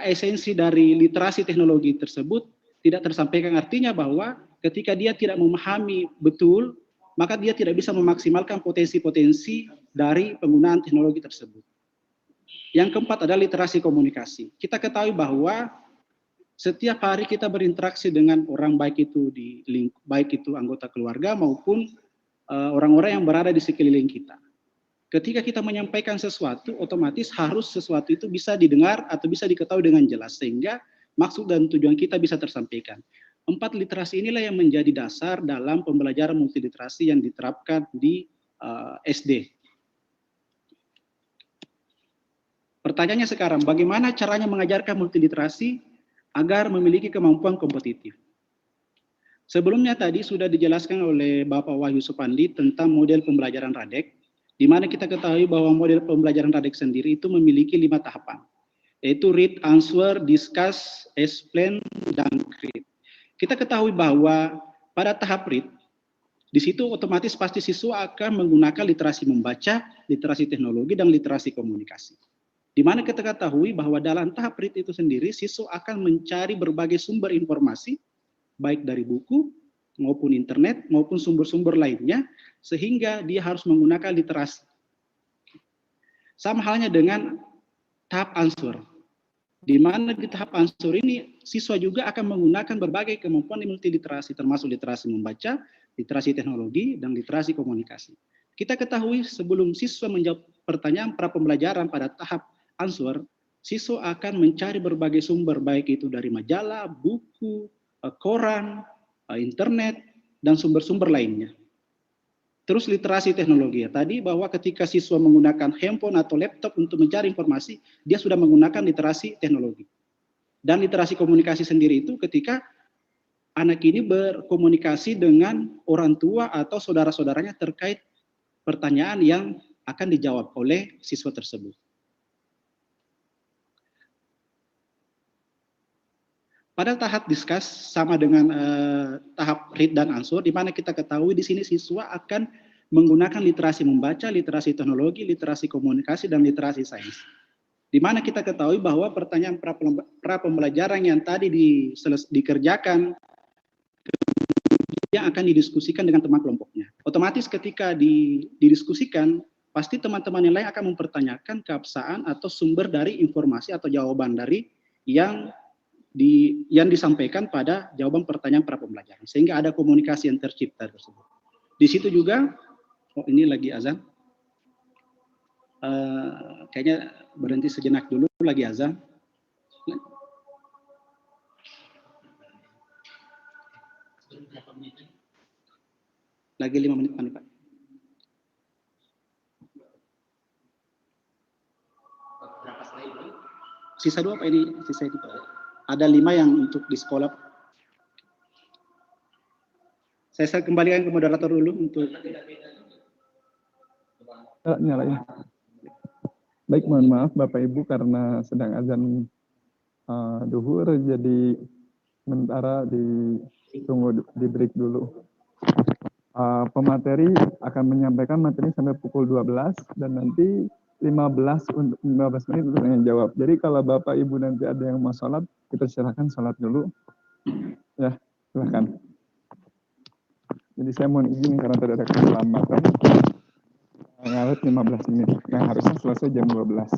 esensi dari literasi teknologi tersebut tidak tersampaikan. Artinya bahwa ketika dia tidak memahami betul, maka dia tidak bisa memaksimalkan potensi-potensi dari penggunaan teknologi tersebut. Yang keempat adalah literasi komunikasi. Kita ketahui bahwa setiap hari kita berinteraksi dengan orang, baik itu anggota keluarga maupun orang-orang yang berada di sekeliling kita. Ketika kita menyampaikan sesuatu, otomatis harus sesuatu itu bisa didengar atau bisa diketahui dengan jelas, sehingga maksud dan tujuan kita bisa tersampaikan. 4 literasi inilah yang menjadi dasar dalam pembelajaran multiliterasi yang diterapkan di SD. Pertanyaannya sekarang, bagaimana caranya mengajarkan multiliterasi agar memiliki kemampuan kompetitif? Sebelumnya tadi sudah dijelaskan oleh Bapak Wahyu Supandi tentang model pembelajaran Radek, di mana kita ketahui bahwa model pembelajaran Radek sendiri itu memiliki 5 tahapan, yaitu read, answer, discuss, explain, dan create. Kita ketahui bahwa pada tahap read, di situ otomatis pasti siswa akan menggunakan literasi membaca, literasi teknologi, dan literasi komunikasi. Di mana kita ketahui bahwa dalam tahap read itu sendiri, siswa akan mencari berbagai sumber informasi, baik dari buku, maupun internet, maupun sumber-sumber lainnya, sehingga dia harus menggunakan literasi. Sama halnya dengan tahap answer, di mana di tahap answer ini, siswa juga akan menggunakan berbagai kemampuan multiliterasi, termasuk literasi membaca, literasi teknologi, dan literasi komunikasi. Kita ketahui sebelum siswa menjawab pertanyaan pra pembelajaran pada tahap answer, siswa akan mencari berbagai sumber, baik itu dari majalah, buku, koran, internet, dan sumber-sumber lainnya. Terus literasi teknologi, tadi bahwa ketika siswa menggunakan handphone atau laptop untuk mencari informasi, dia sudah menggunakan literasi teknologi. Dan literasi komunikasi sendiri itu ketika anak ini berkomunikasi dengan orang tua atau saudara-saudaranya terkait pertanyaan yang akan dijawab oleh siswa tersebut. Pada tahap discuss sama dengan tahap read dan answer, di mana kita ketahui di sini siswa akan menggunakan literasi membaca, literasi teknologi, literasi komunikasi, dan literasi sains. Di mana kita ketahui bahwa pertanyaan pra pembelajaran yang tadi dikerjakan yang akan didiskusikan dengan teman kelompoknya. Otomatis ketika didiskusikan, pasti teman-teman yang lain akan mempertanyakan keabsahan atau sumber dari informasi atau jawaban dari yang disampaikan pada jawaban pertanyaan pra pembelajaran, sehingga ada komunikasi yang tercipta tersebut. Di situ juga, ini lagi azan, kayaknya berhenti sejenak dulu, lagi azan. Lagi 5 menit, Pak. Sisa 2 Pak ini, sisa itu Pak. Ada 5 yang untuk di sekolah. Saya kembalikan ke moderator dulu untuk nyalain. Baik, mohon maaf Bapak Ibu karena sedang azan duhur, jadi sementara ditunggu di break dulu. Pemateri akan menyampaikan materi sampai pukul 12 dan nanti 15 menit untuk tanya jawab. Jadi kalau Bapak Ibu nanti ada yang mau sholat, kita silakan sholat dulu. Ya, silakan. Jadi saya mohon izin karena tadi ada keterlambatan. Ngalet 15 menit, yang harusnya selesai jam 12.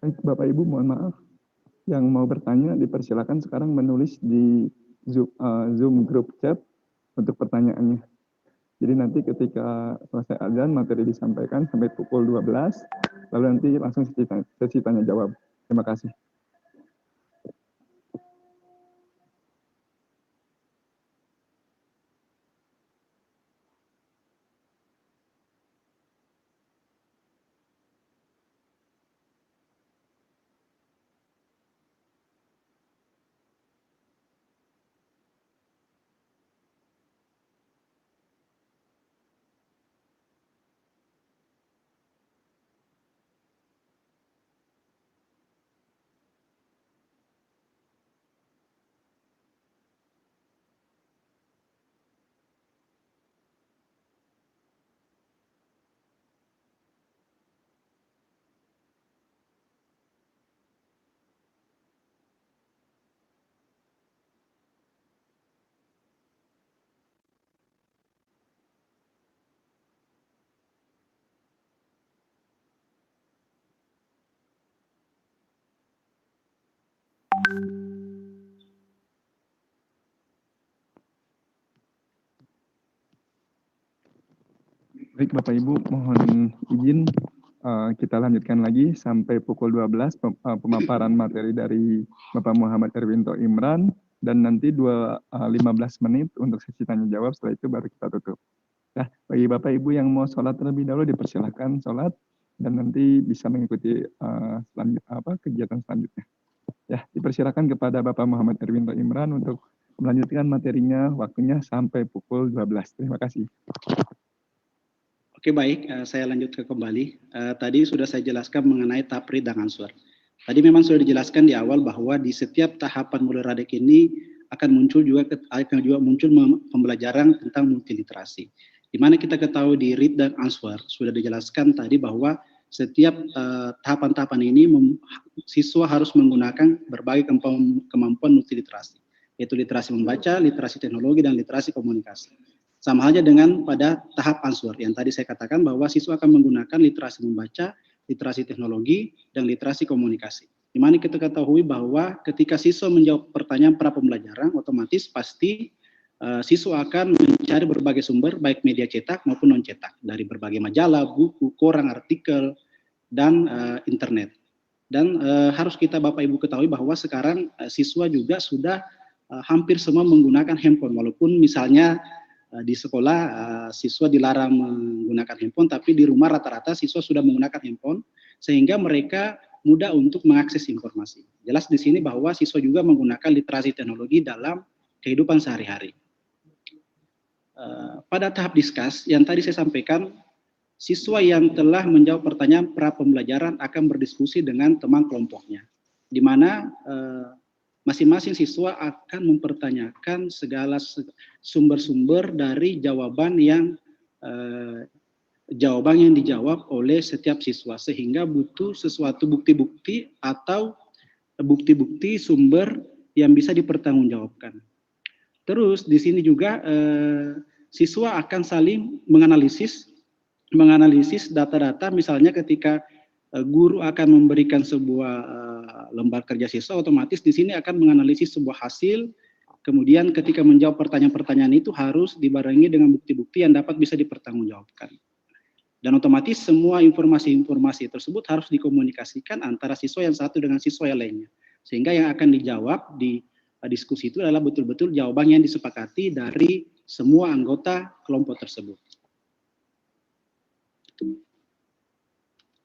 Baik, Bapak Ibu mohon maaf. Yang mau bertanya dipersilakan sekarang menulis di Zoom group chat untuk pertanyaannya. Jadi nanti ketika selesai azan materi disampaikan sampai pukul 12, lalu nanti langsung sesi tanya jawab. Terima kasih. Baik Bapak Ibu, mohon izin kita lanjutkan lagi sampai pukul 12 pemaparan materi dari Bapak Muhammad Erwinto Imran dan nanti 15 menit untuk sesi tanya jawab, setelah itu baru kita tutup. Ya, bagi Bapak Ibu yang mau sholat terlebih dahulu dipersilahkan sholat dan nanti bisa mengikuti kegiatan selanjutnya. Ya, dipersilakan kepada Bapak Muhammad Erwinto Imran untuk melanjutkan materinya, waktunya sampai pukul 12. Terima kasih. Oke baik, saya lanjutkan kembali. Tadi sudah saya jelaskan mengenai taprid dan answer. Tadi memang sudah dijelaskan di awal bahwa di setiap tahapan muliradik ini akan muncul juga pembelajaran tentang multiliterasi. Di mana kita ketahui di read dan answer sudah dijelaskan tadi bahwa setiap tahapan-tahapan ini siswa harus menggunakan berbagai kemampuan multiliterasi, yaitu literasi membaca, literasi teknologi, dan literasi komunikasi. Sama halnya dengan pada tahap answer yang tadi saya katakan bahwa siswa akan menggunakan literasi membaca, literasi teknologi, dan literasi komunikasi. Di mana kita ketahui bahwa ketika siswa menjawab pertanyaan pra pembelajaran, otomatis pasti siswa akan mencari berbagai sumber, baik media cetak maupun non-cetak, dari berbagai majalah, buku, koran, artikel, dan internet. Dan harus kita Bapak Ibu ketahui bahwa sekarang siswa juga sudah hampir semua menggunakan handphone, walaupun misalnya di sekolah siswa dilarang menggunakan handphone, tapi di rumah rata-rata siswa sudah menggunakan handphone, sehingga mereka mudah untuk mengakses informasi. Jelas di sini bahwa siswa juga menggunakan literasi teknologi dalam kehidupan sehari-hari. Pada tahap diskus yang tadi saya sampaikan, siswa yang telah menjawab pertanyaan pra pembelajaran akan berdiskusi dengan teman kelompoknya, di mana masing-masing siswa akan mempertanyakan segala sumber-sumber dari jawaban yang dijawab oleh setiap siswa, sehingga butuh sesuatu bukti-bukti atau bukti-bukti sumber yang bisa dipertanggungjawabkan. Terus di sini juga siswa akan saling menganalisis data-data, misalnya ketika guru akan memberikan sebuah lembar kerja siswa, otomatis di sini akan menganalisis sebuah hasil, kemudian ketika menjawab pertanyaan-pertanyaan itu harus dibarengi dengan bukti-bukti yang dapat bisa dipertanggungjawabkan. Dan otomatis semua informasi-informasi tersebut harus dikomunikasikan antara siswa yang satu dengan siswa yang lainnya, sehingga yang akan dijawab di diskusi itu adalah betul-betul jawaban yang disepakati dari semua anggota kelompok tersebut.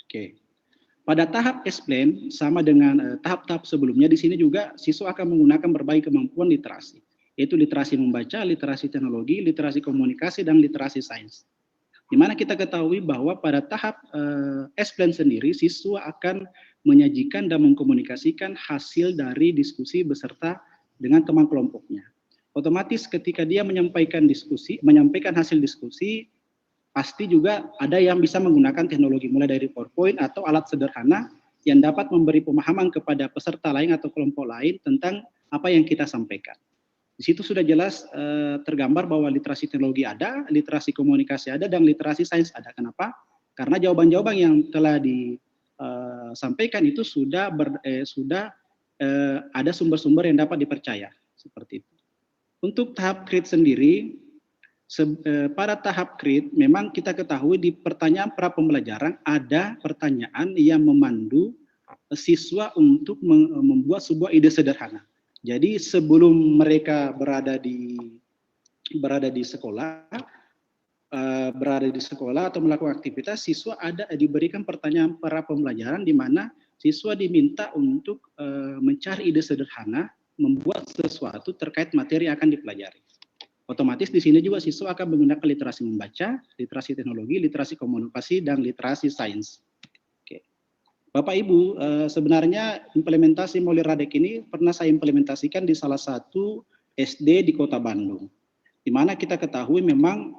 Oke. Pada tahap explain sama dengan tahap-tahap sebelumnya, di sini juga siswa akan menggunakan berbagai kemampuan literasi, yaitu literasi membaca, literasi teknologi, literasi komunikasi, dan literasi sains. Di mana kita ketahui bahwa pada tahap explain sendiri, siswa akan menyajikan dan mengkomunikasikan hasil dari diskusi beserta dengan teman kelompoknya. Otomatis ketika dia menyampaikan hasil diskusi, pasti juga ada yang bisa menggunakan teknologi, mulai dari PowerPoint atau alat sederhana yang dapat memberi pemahaman kepada peserta lain atau kelompok lain tentang apa yang kita sampaikan. Di situ sudah jelas tergambar bahwa literasi teknologi ada, literasi komunikasi ada, dan literasi sains ada. Kenapa? Karena jawaban-jawaban yang telah disampaikan itu sudah ada sumber-sumber yang dapat dipercaya, seperti itu. Untuk tahap create sendiri, pada tahap create memang kita ketahui di pertanyaan pra pembelajaran ada pertanyaan yang memandu siswa untuk membuat sebuah ide sederhana. Jadi sebelum mereka berada di sekolah atau melakukan aktivitas, siswa diberikan pertanyaan pra pembelajaran di mana siswa diminta untuk mencari ide sederhana, membuat sesuatu terkait materi yang akan dipelajari. Otomatis di sini juga siswa akan menggunakan literasi membaca, literasi teknologi, literasi komunikasi, dan literasi sains. Oke. Bapak Ibu, sebenarnya implementasi Molir Radek ini pernah saya implementasikan di salah satu SD di Kota Bandung, di mana kita ketahui memang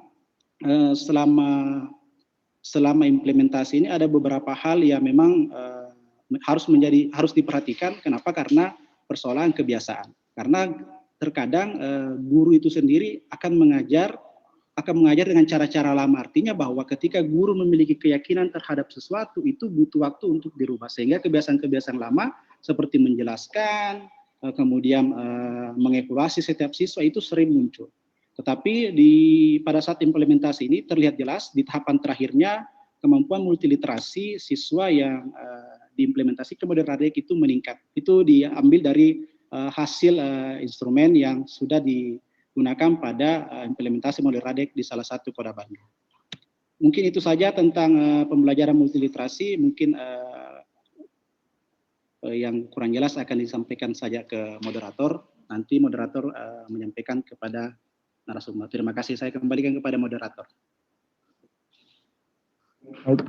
selama implementasi ini ada beberapa hal yang memang harus diperhatikan. Kenapa? Karena persoalan kebiasaan. Karena terkadang guru itu sendiri akan mengajar dengan cara-cara lama. Artinya bahwa ketika guru memiliki keyakinan terhadap sesuatu, itu butuh waktu untuk dirubah, sehingga kebiasaan-kebiasaan lama seperti menjelaskan, kemudian mengevaluasi setiap siswa itu sering muncul. Tetapi pada saat implementasi ini terlihat jelas di tahapan terakhirnya kemampuan multiliterasi siswa yang diimplementasikan Molir Radek itu meningkat. Itu diambil dari hasil instrumen yang sudah digunakan pada implementasi Molir Radek di salah satu Kota Bandung. Mungkin itu saja tentang pembelajaran multiliterasi. Mungkin yang kurang jelas akan disampaikan saja ke moderator. Nanti moderator menyampaikan kepada narasumber. Terima kasih. Saya kembalikan kepada moderator. Baik,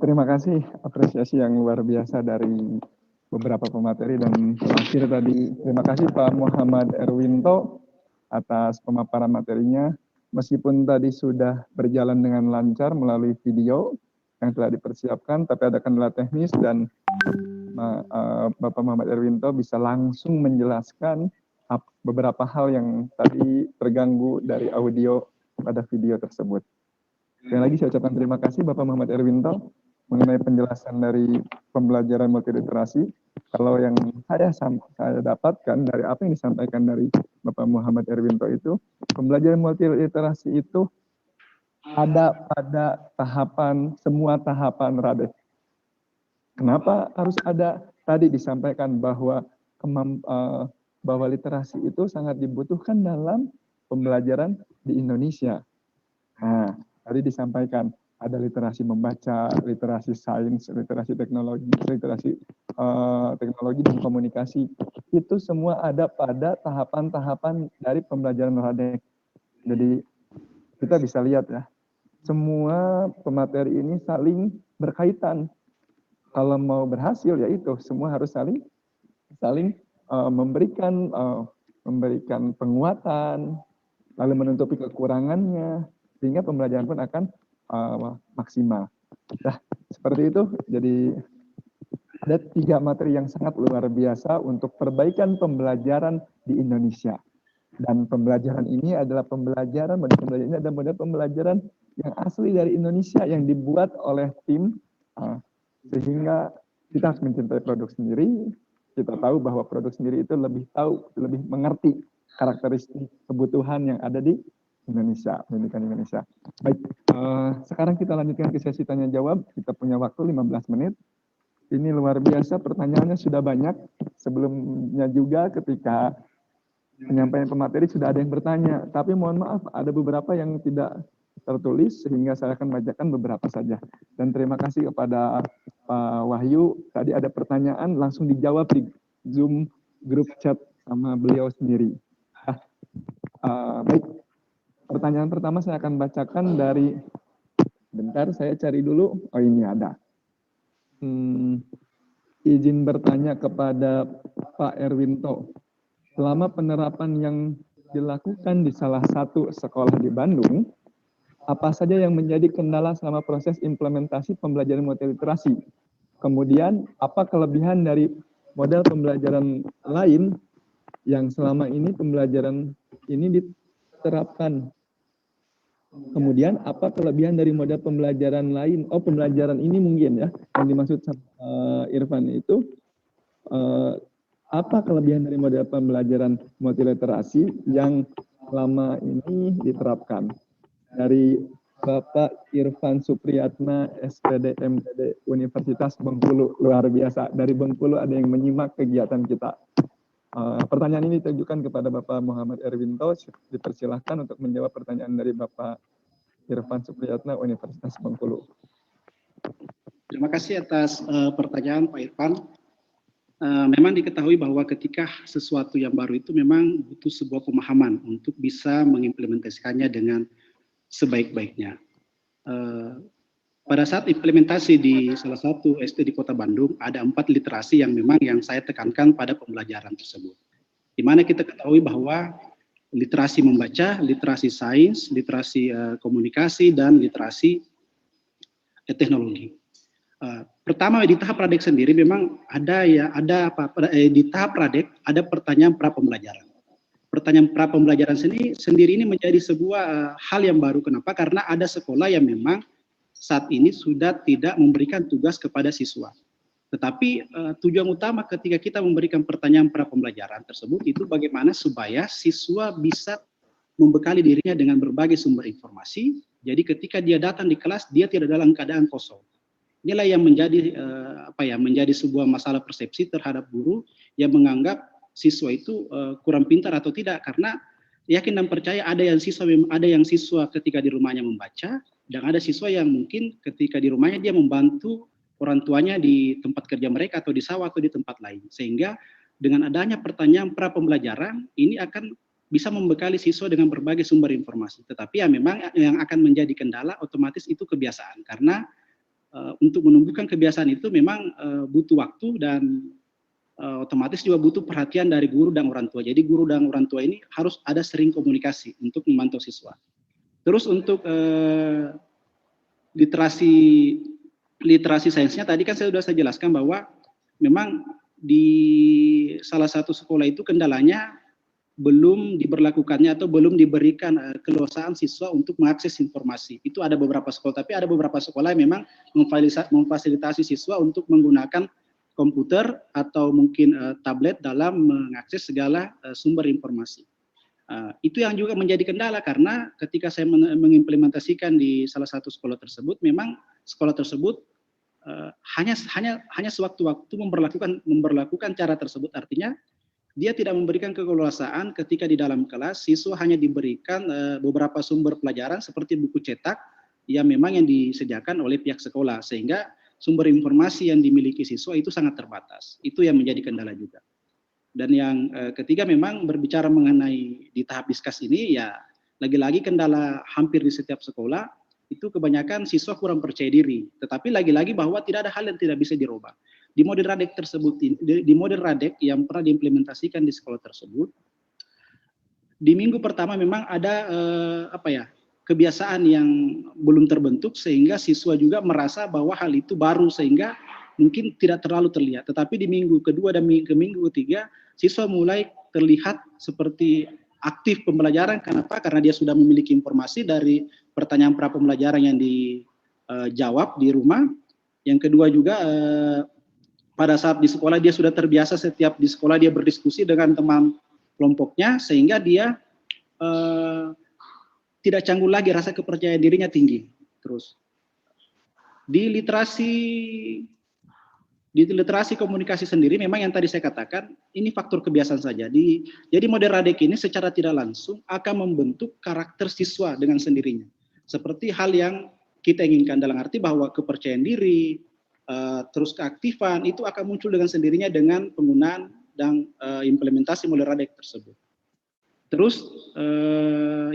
terima kasih apresiasi yang luar biasa dari beberapa pemateri, dan terakhir tadi terima kasih Pak Muhammad Erwinto atas pemaparan materinya. Meskipun tadi sudah berjalan dengan lancar melalui video, yang telah dipersiapkan, tapi ada kendala teknis dan Bapak Muhammad Erwinto bisa langsung menjelaskan beberapa hal yang tadi terganggu dari audio pada video tersebut. Sekali lagi saya ucapkan terima kasih Bapak Muhammad Erwinto mengenai penjelasan dari pembelajaran multiliterasi. Kalau yang saya dapatkan dari apa yang disampaikan dari Bapak Muhammad Erwinto itu, pembelajaran multiliterasi itu ada pada semua tahapan Radek. Kenapa harus ada? Tadi disampaikan bahwa bahwa literasi itu sangat dibutuhkan dalam pembelajaran di Indonesia. Nah, tadi disampaikan ada literasi membaca, literasi sains, literasi teknologi, literasi teknologi dan komunikasi. Itu semua ada pada tahapan-tahapan dari pembelajaran Radek. Jadi kita bisa lihat ya, semua pemateri ini saling berkaitan. Kalau mau berhasil ya itu semua harus saling memberikan penguatan, lalu menutupi kekurangannya, sehingga pembelajaran pun akan maksimal. Nah, seperti itu. Jadi ada 3 materi yang sangat luar biasa untuk perbaikan pembelajaran di Indonesia. Dan pembelajaran ini adalah model pembelajaran yang asli dari Indonesia yang dibuat oleh tim, sehingga kita harus mencintai produk sendiri. Kita tahu bahwa produk sendiri itu lebih mengerti karakteristik kebutuhan yang ada di Indonesia, pendidikan Indonesia. Baik, sekarang kita lanjutkan ke sesi tanya jawab. Kita punya waktu 15 menit. Ini luar biasa, pertanyaannya sudah banyak. Sebelumnya juga ketika penyampaian pemateri sudah ada yang bertanya, tapi mohon maaf ada beberapa yang tidak tertulis sehingga saya akan bacakan beberapa saja. Dan terima kasih kepada Pak Wahyu, tadi ada pertanyaan langsung dijawab di Zoom grup chat sama beliau sendiri. Baik, pertanyaan pertama saya akan bacakan dari, bentar saya cari dulu, oh ini ada. Izin bertanya kepada Pak Erwinto, selama penerapan yang dilakukan di salah satu sekolah di Bandung, apa saja yang menjadi kendala selama proses implementasi pembelajaran multiliterasi? Kemudian, apa kelebihan dari model pembelajaran lain yang selama ini pembelajaran ini diterapkan? Kemudian, apa kelebihan dari model pembelajaran lain? Oh, pembelajaran ini mungkin ya, yang dimaksud Irfan itu, apa kelebihan dari model pembelajaran multiliterasi yang selama ini diterapkan? Dari Bapak Irfan Supriyatna, SPD MPD Universitas Bengkulu, luar biasa. Dari Bengkulu ada yang menyimak kegiatan kita. Pertanyaan ini ditujukan kepada Bapak Muhammad Erwinto. Dipersilahkan untuk menjawab pertanyaan dari Bapak Irfan Supriyatna, Universitas Bengkulu. Terima kasih atas pertanyaan Pak Irfan. Memang diketahui bahwa ketika sesuatu yang baru itu memang butuh sebuah pemahaman untuk bisa mengimplementasikannya dengan sebaik-baiknya. Pada saat implementasi di salah satu SD di Kota Bandung, ada 4 literasi yang memang yang saya tekankan pada pembelajaran tersebut. Di mana kita ketahui bahwa literasi membaca, literasi sains, literasi komunikasi, dan literasi teknologi. Pertama di tahap Radek sendiri memang di tahap Radek ada pertanyaan pra pembelajaran. Pertanyaan pra pembelajaran sendiri ini menjadi sebuah hal yang baru. Kenapa? Karena ada sekolah yang memang saat ini sudah tidak memberikan tugas kepada siswa. Tetapi tujuan utama ketika kita memberikan pertanyaan pra pembelajaran tersebut itu bagaimana supaya siswa bisa membekali dirinya dengan berbagai sumber informasi. Jadi ketika dia datang di kelas dia tidak dalam keadaan kosong. Inilah yang menjadi sebuah masalah persepsi terhadap guru yang menganggap siswa itu kurang pintar atau tidak, karena yakin dan percaya ada yang siswa ketika di rumahnya membaca, dan ada siswa yang mungkin ketika di rumahnya dia membantu orang tuanya di tempat kerja mereka atau di sawah atau di tempat lain. Sehingga dengan adanya pertanyaan pra pembelajaran ini akan bisa membekali siswa dengan berbagai sumber informasi. Tetapi ya memang yang akan menjadi kendala otomatis itu kebiasaan, karena untuk menumbuhkan kebiasaan itu memang butuh waktu dan otomatis juga butuh perhatian dari guru dan orang tua. Jadi guru dan orang tua ini harus ada sering komunikasi untuk memantau siswa. Terus untuk literasi literasi sainsnya tadi kan saya jelaskan bahwa memang di salah satu sekolah itu kendalanya belum diberlakukannya atau belum diberikan keleluasaan siswa untuk mengakses informasi. Itu ada beberapa sekolah, tapi ada beberapa sekolah yang memang memfasilitasi siswa untuk menggunakan komputer atau mungkin tablet dalam mengakses segala sumber informasi. Itu yang juga menjadi kendala, karena ketika saya mengimplementasikan di salah satu sekolah tersebut, memang sekolah tersebut hanya sewaktu-waktu memberlakukan cara tersebut. Artinya dia tidak memberikan keleluasaan ketika di dalam kelas siswa hanya diberikan beberapa sumber pelajaran seperti buku cetak yang memang yang disediakan oleh pihak sekolah, sehingga sumber informasi yang dimiliki siswa itu sangat terbatas. Itu yang menjadi kendala juga. Dan yang ketiga, memang berbicara mengenai di tahap diskus ini, ya lagi-lagi kendala hampir di setiap sekolah itu kebanyakan siswa kurang percaya diri. Tetapi lagi-lagi bahwa tidak ada hal yang tidak bisa dirubah. Di model Radek tersebut, di model Radek yang pernah diimplementasikan di sekolah tersebut, di minggu pertama memang ada kebiasaan yang belum terbentuk, sehingga siswa juga merasa bahwa hal itu baru sehingga mungkin tidak terlalu terlihat. Tetapi di minggu kedua dan minggu ketiga, siswa mulai terlihat seperti aktif pembelajaran. Kenapa? Karena dia sudah memiliki informasi dari pertanyaan pra pembelajaran yang dijawab di rumah. Yang kedua juga pada saat di sekolah dia sudah terbiasa, setiap di sekolah dia berdiskusi dengan teman kelompoknya, sehingga dia tidak canggung lagi, rasa kepercayaan dirinya tinggi. Terus di literasi komunikasi sendiri, memang yang tadi saya katakan, ini faktor kebiasaan saja. Jadi model Radek ini secara tidak langsung akan membentuk karakter siswa dengan sendirinya. Seperti hal yang kita inginkan, dalam arti bahwa kepercayaan diri, terus keaktifan itu akan muncul dengan sendirinya dengan penggunaan dan implementasi model Radek tersebut. Terus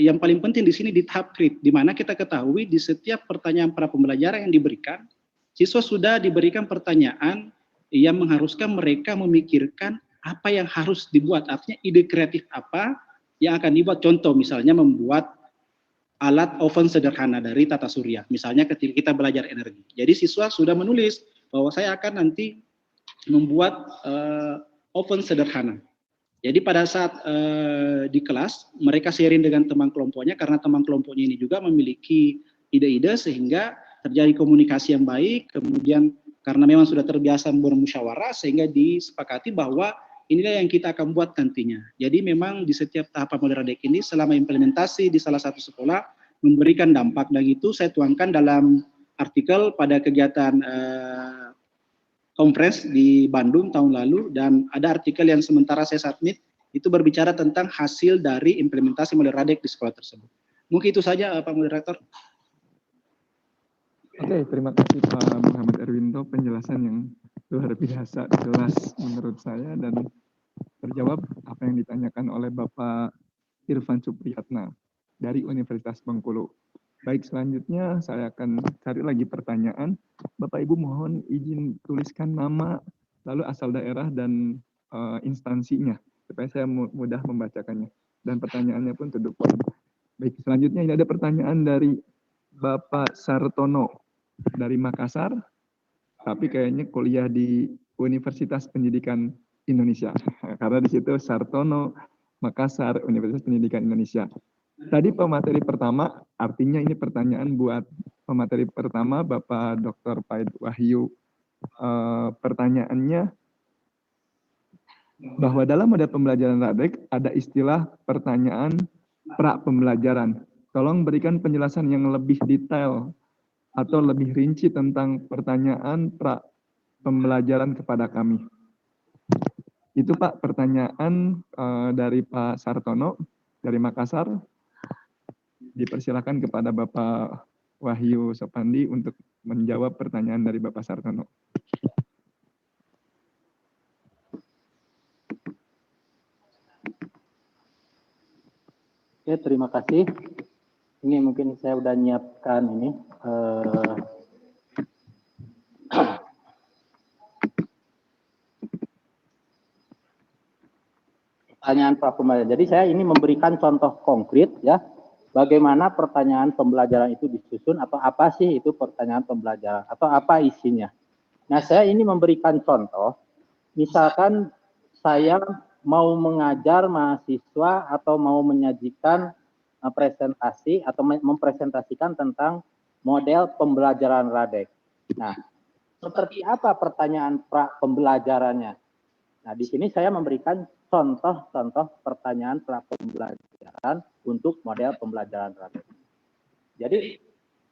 yang paling penting di sini di tahap krit, di mana kita ketahui di setiap pertanyaan pra pembelajaran yang diberikan, siswa sudah diberikan pertanyaan yang mengharuskan mereka memikirkan apa yang harus dibuat, artinya ide kreatif apa yang akan dibuat. Contoh misalnya membuat alat oven sederhana dari tata surya, misalnya ketika kita belajar energi. Jadi siswa sudah menulis bahwa saya akan nanti membuat oven sederhana. Jadi pada saat di kelas, mereka sharing dengan teman kelompoknya, karena teman kelompoknya ini juga memiliki ide-ide, sehingga terjadi komunikasi yang baik. Kemudian karena memang sudah terbiasa bermusyawarah, sehingga disepakati bahwa inilah yang kita akan buat nantinya. Jadi memang di setiap tahapan model Radek ini, selama implementasi di salah satu sekolah memberikan dampak, dan itu saya tuangkan dalam artikel pada kegiatan conference di Bandung tahun lalu, dan ada artikel yang sementara saya submit, itu berbicara tentang hasil dari implementasi model Radek di sekolah tersebut. Mungkin itu saja Pak Moderator. Oke, terima kasih Pak Muhammad Erwinto, penjelasan yang luar biasa jelas menurut saya dan terjawab apa yang ditanyakan oleh Bapak Irfan Supriyatna dari Universitas Bengkulu. Baik, selanjutnya saya akan cari lagi pertanyaan. Bapak Ibu mohon izin tuliskan nama, lalu asal daerah dan instansinya, supaya saya mudah membacakannya. Dan pertanyaannya pun to the point. Baik, selanjutnya ini ada pertanyaan dari Bapak Sartono dari Makassar, tapi kayaknya kuliah di Universitas Pendidikan Indonesia, karena di situ Sartono, Makassar, Universitas Pendidikan Indonesia. Tadi pemateri pertama, artinya ini pertanyaan buat pemateri pertama, Bapak Dr. Paid Wahyu. Pertanyaannya, bahwa dalam model pembelajaran Radek ada istilah pertanyaan pra pembelajaran. Tolong berikan penjelasan yang lebih detail atau lebih rinci tentang pertanyaan pra pembelajaran kepada kami. Itu Pak pertanyaan dari Pak Sartono dari Makassar. Dipersilakan kepada Bapak Wahyu Sopandi untuk menjawab pertanyaan dari Bapak Sartono. Oke, terima kasih. Ini mungkin saya udah nyiapkan ini. Pertanyaan pra pembelajaran. Jadi saya ini memberikan contoh konkret ya bagaimana pertanyaan pembelajaran itu disusun atau apa sih itu pertanyaan pembelajaran atau apa isinya. Nah, saya ini memberikan contoh, misalkan saya mau mengajar mahasiswa atau mau menyajikan presentasi atau mempresentasikan tentang model pembelajaran Radek. Nah, seperti apa pertanyaan pembelajarannya? Nah, di sini saya memberikan contoh-contoh pertanyaan pembelajaran untuk model pembelajaran Radek. Jadi,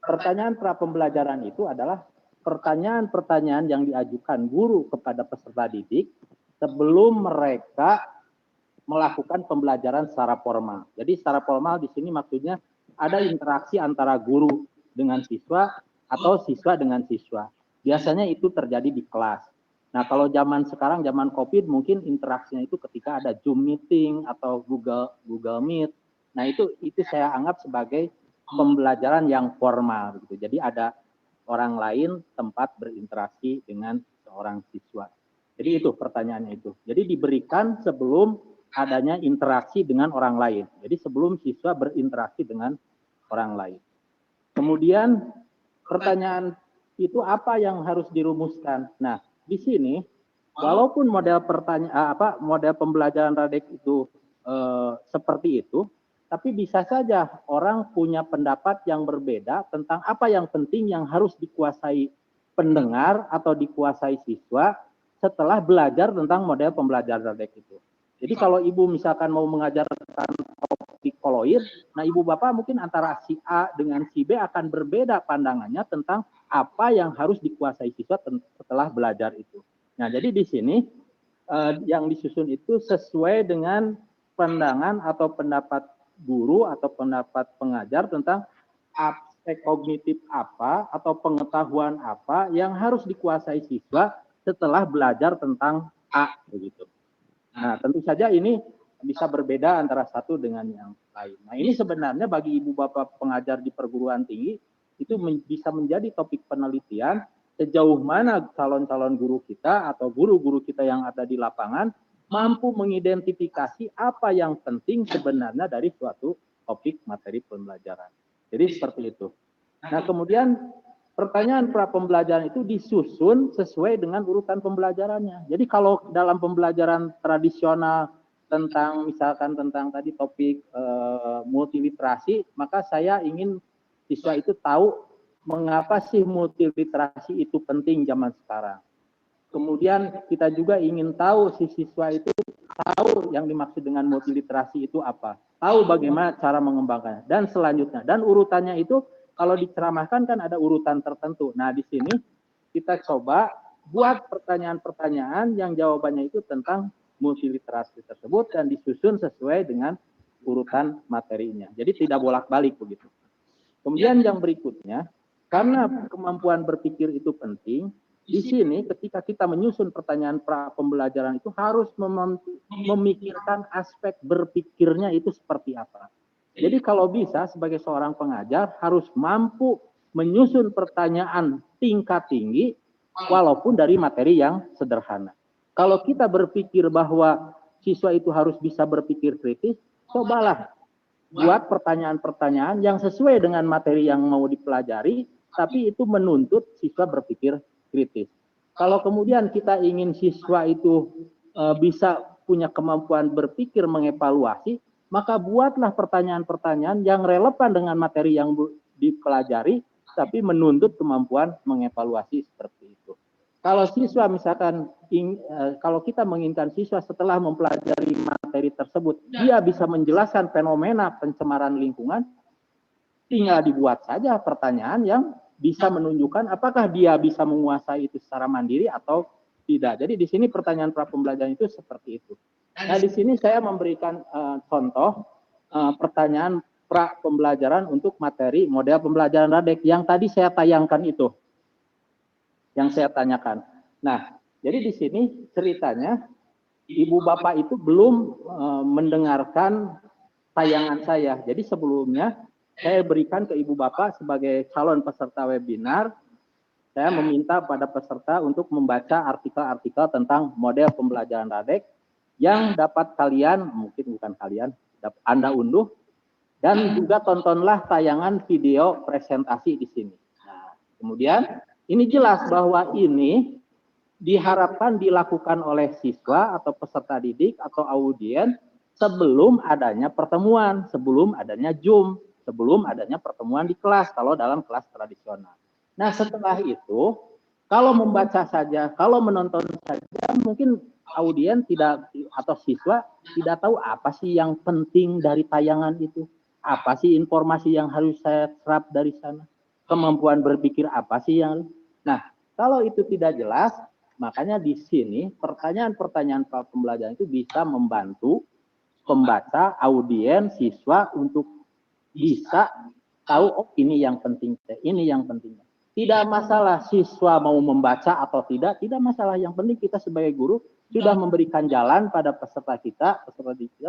pertanyaan pembelajaran itu adalah pertanyaan-pertanyaan yang diajukan guru kepada peserta didik sebelum mereka melakukan pembelajaran secara formal. Jadi secara formal di sini maksudnya ada interaksi antara guru dengan siswa atau siswa dengan siswa. Biasanya itu terjadi di kelas. Nah, kalau zaman sekarang, zaman COVID, mungkin interaksinya itu ketika ada Zoom meeting atau Google Meet. Nah, itu saya anggap sebagai pembelajaran yang formal gitu. Jadi ada orang lain tempat berinteraksi dengan seorang siswa. Jadi itu pertanyaannya itu. Jadi diberikan sebelum adanya interaksi dengan orang lain. Jadi sebelum siswa berinteraksi dengan orang lain. Kemudian pertanyaan itu apa yang harus dirumuskan? Nah, di sini walaupun model model pembelajaran Radek itu seperti itu, tapi bisa saja orang punya pendapat yang berbeda tentang apa yang penting yang harus dikuasai pendengar atau dikuasai siswa setelah belajar tentang model pembelajaran Radek itu. Jadi kalau ibu misalkan mau mengajarkan topik koloid, nah ibu bapak mungkin antara si A dengan si B akan berbeda pandangannya tentang apa yang harus dikuasai siswa setelah belajar itu. Nah, jadi di sini yang disusun itu sesuai dengan pandangan atau pendapat guru atau pendapat pengajar tentang aspek kognitif apa atau pengetahuan apa yang harus dikuasai siswa setelah belajar tentang A begitu. Nah, tentu saja ini bisa berbeda antara satu dengan yang lain. Nah, ini sebenarnya bagi ibu bapak pengajar di perguruan tinggi itu bisa menjadi topik penelitian sejauh mana calon-calon guru kita atau guru-guru kita yang ada di lapangan mampu mengidentifikasi apa yang penting sebenarnya dari suatu topik materi pembelajaran. Jadi seperti itu. Nah, kemudian pertanyaan pembelajaran itu disusun sesuai dengan urutan pembelajarannya. Jadi kalau dalam pembelajaran tradisional tentang misalkan tentang tadi topik multiliterasi, maka saya ingin siswa itu tahu mengapa sih multiliterasi itu penting zaman sekarang. Kemudian kita juga ingin tahu si siswa itu tahu yang dimaksud dengan multiliterasi itu apa. Tahu bagaimana cara mengembangkannya. Dan selanjutnya. Dan urutannya itu kalau diceramahkan kan ada urutan tertentu. Nah, di sini kita coba buat pertanyaan-pertanyaan yang jawabannya itu tentang multiliterasi tersebut dan disusun sesuai dengan urutan materinya. Jadi tidak bolak-balik begitu. Kemudian yang berikutnya, karena kemampuan berpikir itu penting, di sini ketika kita menyusun pertanyaan pembelajaran itu harus memikirkan aspek berpikirnya itu seperti apa. Jadi kalau bisa sebagai seorang pengajar harus mampu menyusun pertanyaan tingkat tinggi walaupun dari materi yang sederhana. Kalau kita berpikir bahwa siswa itu harus bisa berpikir kritis, cobalah buat pertanyaan-pertanyaan yang sesuai dengan materi yang mau dipelajari, tapi itu menuntut siswa berpikir kritis. Kalau kemudian kita ingin siswa itu bisa punya kemampuan berpikir mengevaluasi, maka buatlah pertanyaan-pertanyaan yang relevan dengan materi yang dipelajari, tapi menuntut kemampuan mengevaluasi seperti itu. Kalau siswa misalkan, kalau kita menginginkan siswa setelah mempelajari materi tersebut, dia bisa menjelaskan fenomena pencemaran lingkungan, tinggal dibuat saja pertanyaan yang bisa menunjukkan apakah dia bisa menguasai itu secara mandiri atau tidak. Jadi di sini pertanyaan pembelajaran itu seperti itu. Nah, di sini saya memberikan contoh pertanyaan pembelajaran untuk materi model pembelajaran Radek yang tadi saya tayangkan itu. Yang saya tanyakan. Nah, jadi di sini ceritanya ibu bapak itu belum mendengarkan tayangan saya. Jadi sebelumnya saya berikan ke ibu bapak sebagai calon peserta webinar, saya meminta pada peserta untuk membaca artikel-artikel tentang model pembelajaran Radek yang dapat kalian, mungkin bukan kalian, Anda unduh Dan juga tontonlah tayangan video presentasi di sini. Nah, kemudian ini jelas bahwa ini diharapkan dilakukan oleh siswa atau peserta didik atau audien sebelum adanya pertemuan, sebelum adanya Zoom, sebelum adanya pertemuan di kelas kalau dalam kelas tradisional. Nah, setelah itu kalau membaca saja, kalau menonton saja mungkin audien tidak atau siswa tidak tahu apa sih yang penting dari tayangan itu. Apa sih informasi yang harus saya serap dari sana? Kemampuan berpikir apa sih yang... Nah, kalau itu tidak jelas, makanya di sini pertanyaan-pertanyaan pembelajaran itu bisa membantu pembaca, audien, siswa untuk bisa tahu, oh ini yang penting, ini yang penting. Tidak masalah siswa mau membaca atau tidak masalah. Yang penting kita sebagai guru sudah memberikan jalan pada peserta kita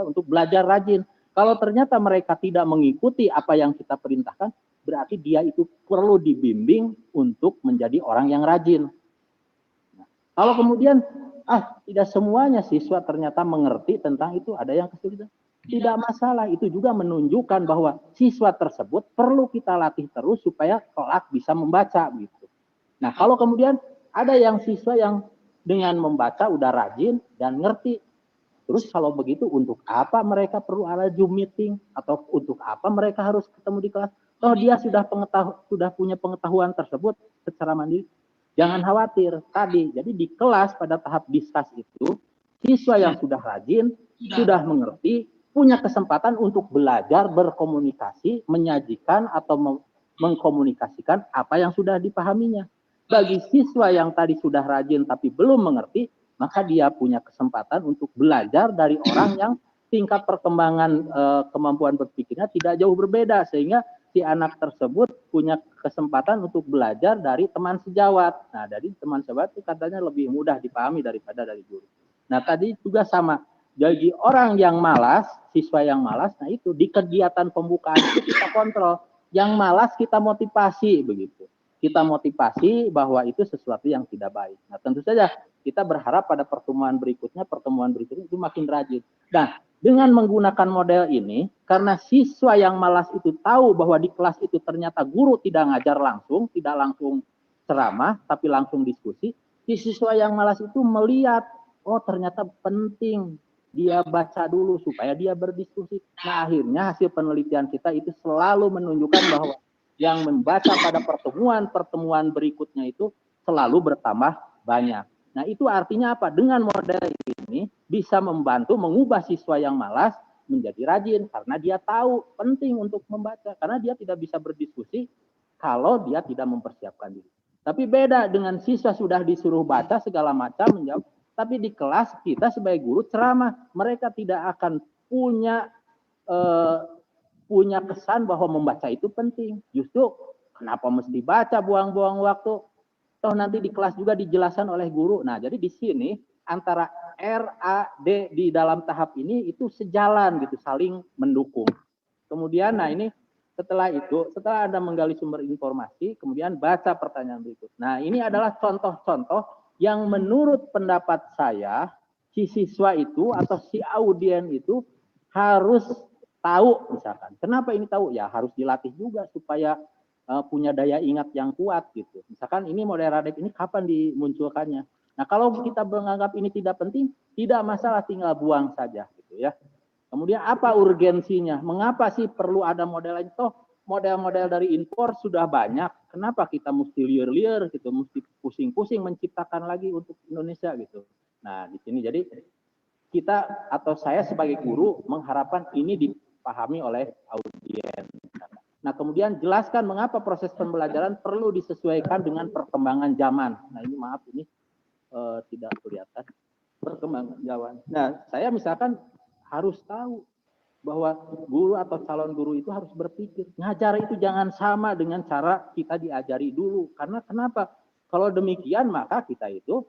untuk belajar rajin. Kalau ternyata mereka tidak mengikuti apa yang kita perintahkan, berarti dia itu perlu dibimbing untuk menjadi orang yang rajin. Nah, kalau kemudian, tidak semuanya siswa ternyata mengerti tentang itu, ada yang kesulitan. Tidak masalah, itu juga menunjukkan bahwa siswa tersebut perlu kita latih terus supaya kelak bisa membaca gitu. Nah, kalau kemudian ada yang siswa yang dengan membaca udah rajin dan ngerti, terus kalau begitu untuk apa mereka perlu ada Zoom meeting atau untuk apa mereka harus ketemu di kelas? Toh dia sudah punya pengetahuan tersebut secara mandiri. Jangan khawatir tadi. Jadi di kelas pada tahap diskus itu siswa yang sudah rajin, sudah mengerti, punya kesempatan untuk belajar berkomunikasi, menyajikan atau mengkomunikasikan apa yang sudah dipahaminya. Bagi siswa yang tadi sudah rajin tapi belum mengerti, maka dia punya kesempatan untuk belajar dari orang yang tingkat perkembangan kemampuan berpikirnya tidak jauh berbeda, sehingga si anak tersebut punya kesempatan untuk belajar dari teman sejawat. Nah, dari teman sejawat itu katanya lebih mudah dipahami daripada dari guru. Nah, tadi juga sama. Bagi orang yang malas, siswa yang malas, nah itu di kegiatan pembukaan itu kita kontrol. Yang malas kita motivasi begitu. Kita motivasi bahwa itu sesuatu yang tidak baik. Nah, tentu saja kita berharap pada pertemuan berikutnya itu makin rajin. Nah, dengan menggunakan model ini, karena siswa yang malas itu tahu bahwa di kelas itu ternyata guru tidak ngajar langsung, tidak langsung ceramah, tapi langsung diskusi, si siswa yang malas itu melihat, oh ternyata penting dia baca dulu supaya dia berdiskusi. Nah, akhirnya hasil penelitian kita itu selalu menunjukkan bahwa yang membaca pada pertemuan berikutnya itu selalu bertambah banyak. Nah, itu artinya apa? Dengan model ini bisa membantu mengubah siswa yang malas menjadi rajin karena dia tahu penting untuk membaca, karena dia tidak bisa berdiskusi kalau dia tidak mempersiapkan diri. Tapi beda dengan siswa sudah disuruh baca segala macam menjawab, tapi di kelas kita sebagai guru ceramah, mereka tidak akan punya kesan bahwa membaca itu penting. Justru kenapa mesti baca, buang-buang waktu? Toh nanti di kelas juga dijelaskan oleh guru. Nah, jadi di sini antara RAD di dalam tahap ini itu sejalan gitu, saling mendukung. Kemudian, nah ini setelah Anda menggali sumber informasi, kemudian baca pertanyaan berikut. Nah, ini adalah contoh-contoh yang menurut pendapat saya, si siswa itu atau si audien itu harus tahu misalkan. Kenapa ini tahu? Ya harus dilatih juga supaya punya daya ingat yang kuat gitu. Misalkan ini model RAD ini kapan dimunculkannya. Nah, kalau kita menganggap ini tidak penting, tidak masalah, tinggal buang saja gitu ya. Kemudian apa urgensinya? Mengapa sih perlu ada model lain? Toh model-model dari impor sudah banyak. Kenapa kita mesti liar-liar gitu, mesti pusing-pusing menciptakan lagi untuk Indonesia gitu. Nah, di sini jadi kita atau saya sebagai guru mengharapkan ini dipahami oleh audien. Nah, kemudian jelaskan mengapa proses pembelajaran perlu disesuaikan dengan perkembangan zaman. Nah, ini maaf ini tidak kelihatan perkembangan zaman. Nah, saya misalkan harus tahu bahwa guru atau calon guru itu harus berpikir. Ngajar itu jangan sama dengan cara kita diajari dulu. Karena kenapa? Kalau demikian maka kita itu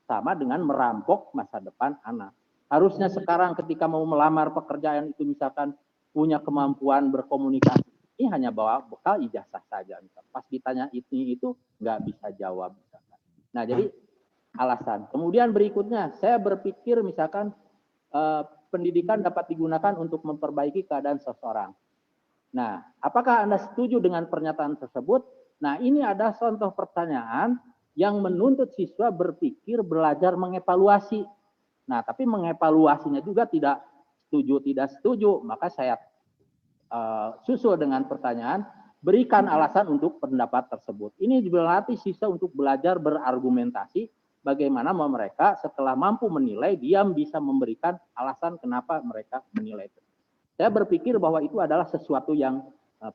sama dengan merampok masa depan anak. Harusnya sekarang ketika mau melamar pekerjaan itu misalkan punya kemampuan berkomunikasi, ini hanya bawa bekal ijazah saja. Pas ditanya itu nggak bisa jawab. Misalkan. Nah, jadi alasan. Kemudian berikutnya, saya berpikir misalkan pendidikan dapat digunakan untuk memperbaiki keadaan seseorang. Nah, apakah Anda setuju dengan pernyataan tersebut? Nah, ini ada contoh pertanyaan yang menuntut siswa berpikir, belajar, mengevaluasi. Nah, tapi mengevaluasinya juga tidak setuju. Maka saya susul dengan pertanyaan, berikan alasan untuk pendapat tersebut. Ini berarti siswa untuk belajar berargumentasi, bagaimana mereka setelah mampu menilai, dia bisa memberikan alasan kenapa mereka menilai itu. Saya berpikir bahwa itu adalah sesuatu yang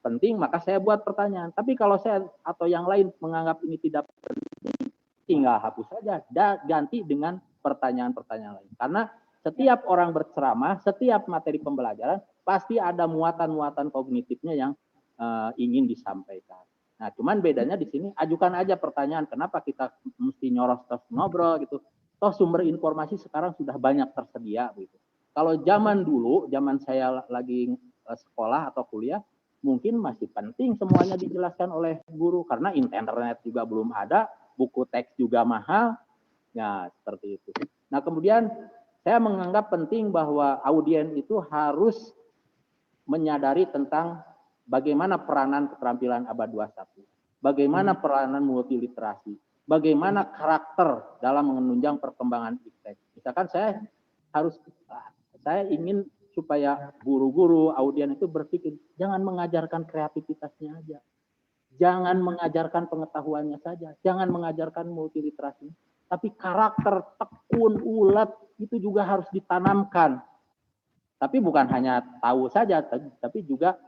penting, maka saya buat pertanyaan. Tapi kalau saya atau yang lain menganggap ini tidak penting, tinggal hapus saja, ganti dengan pertanyaan-pertanyaan lain. Karena setiap orang berceramah, setiap materi pembelajaran, pasti ada muatan-muatan kognitifnya yang ingin disampaikan. Nah, cuman bedanya di sini, ajukan aja pertanyaan, kenapa kita mesti nyoros terus ngobrol gitu. Toh sumber informasi sekarang sudah banyak tersedia gitu. Kalau zaman dulu, zaman saya lagi sekolah atau kuliah, mungkin masih penting semuanya dijelaskan oleh guru, karena internet juga belum ada, buku teks juga mahal, ya seperti itu. Nah, kemudian saya menganggap penting bahwa audien itu harus menyadari tentang bagaimana peranan keterampilan abad 21, bagaimana peranan multiliterasi, bagaimana karakter dalam menunjang perkembangan iptek. Misalkan saya ingin supaya guru-guru audien itu berpikir, jangan mengajarkan kreativitasnya aja, jangan mengajarkan pengetahuannya saja, jangan mengajarkan multiliterasi, tapi karakter tekun, ulet itu juga harus ditanamkan. Tapi bukan hanya tahu saja, tapi juga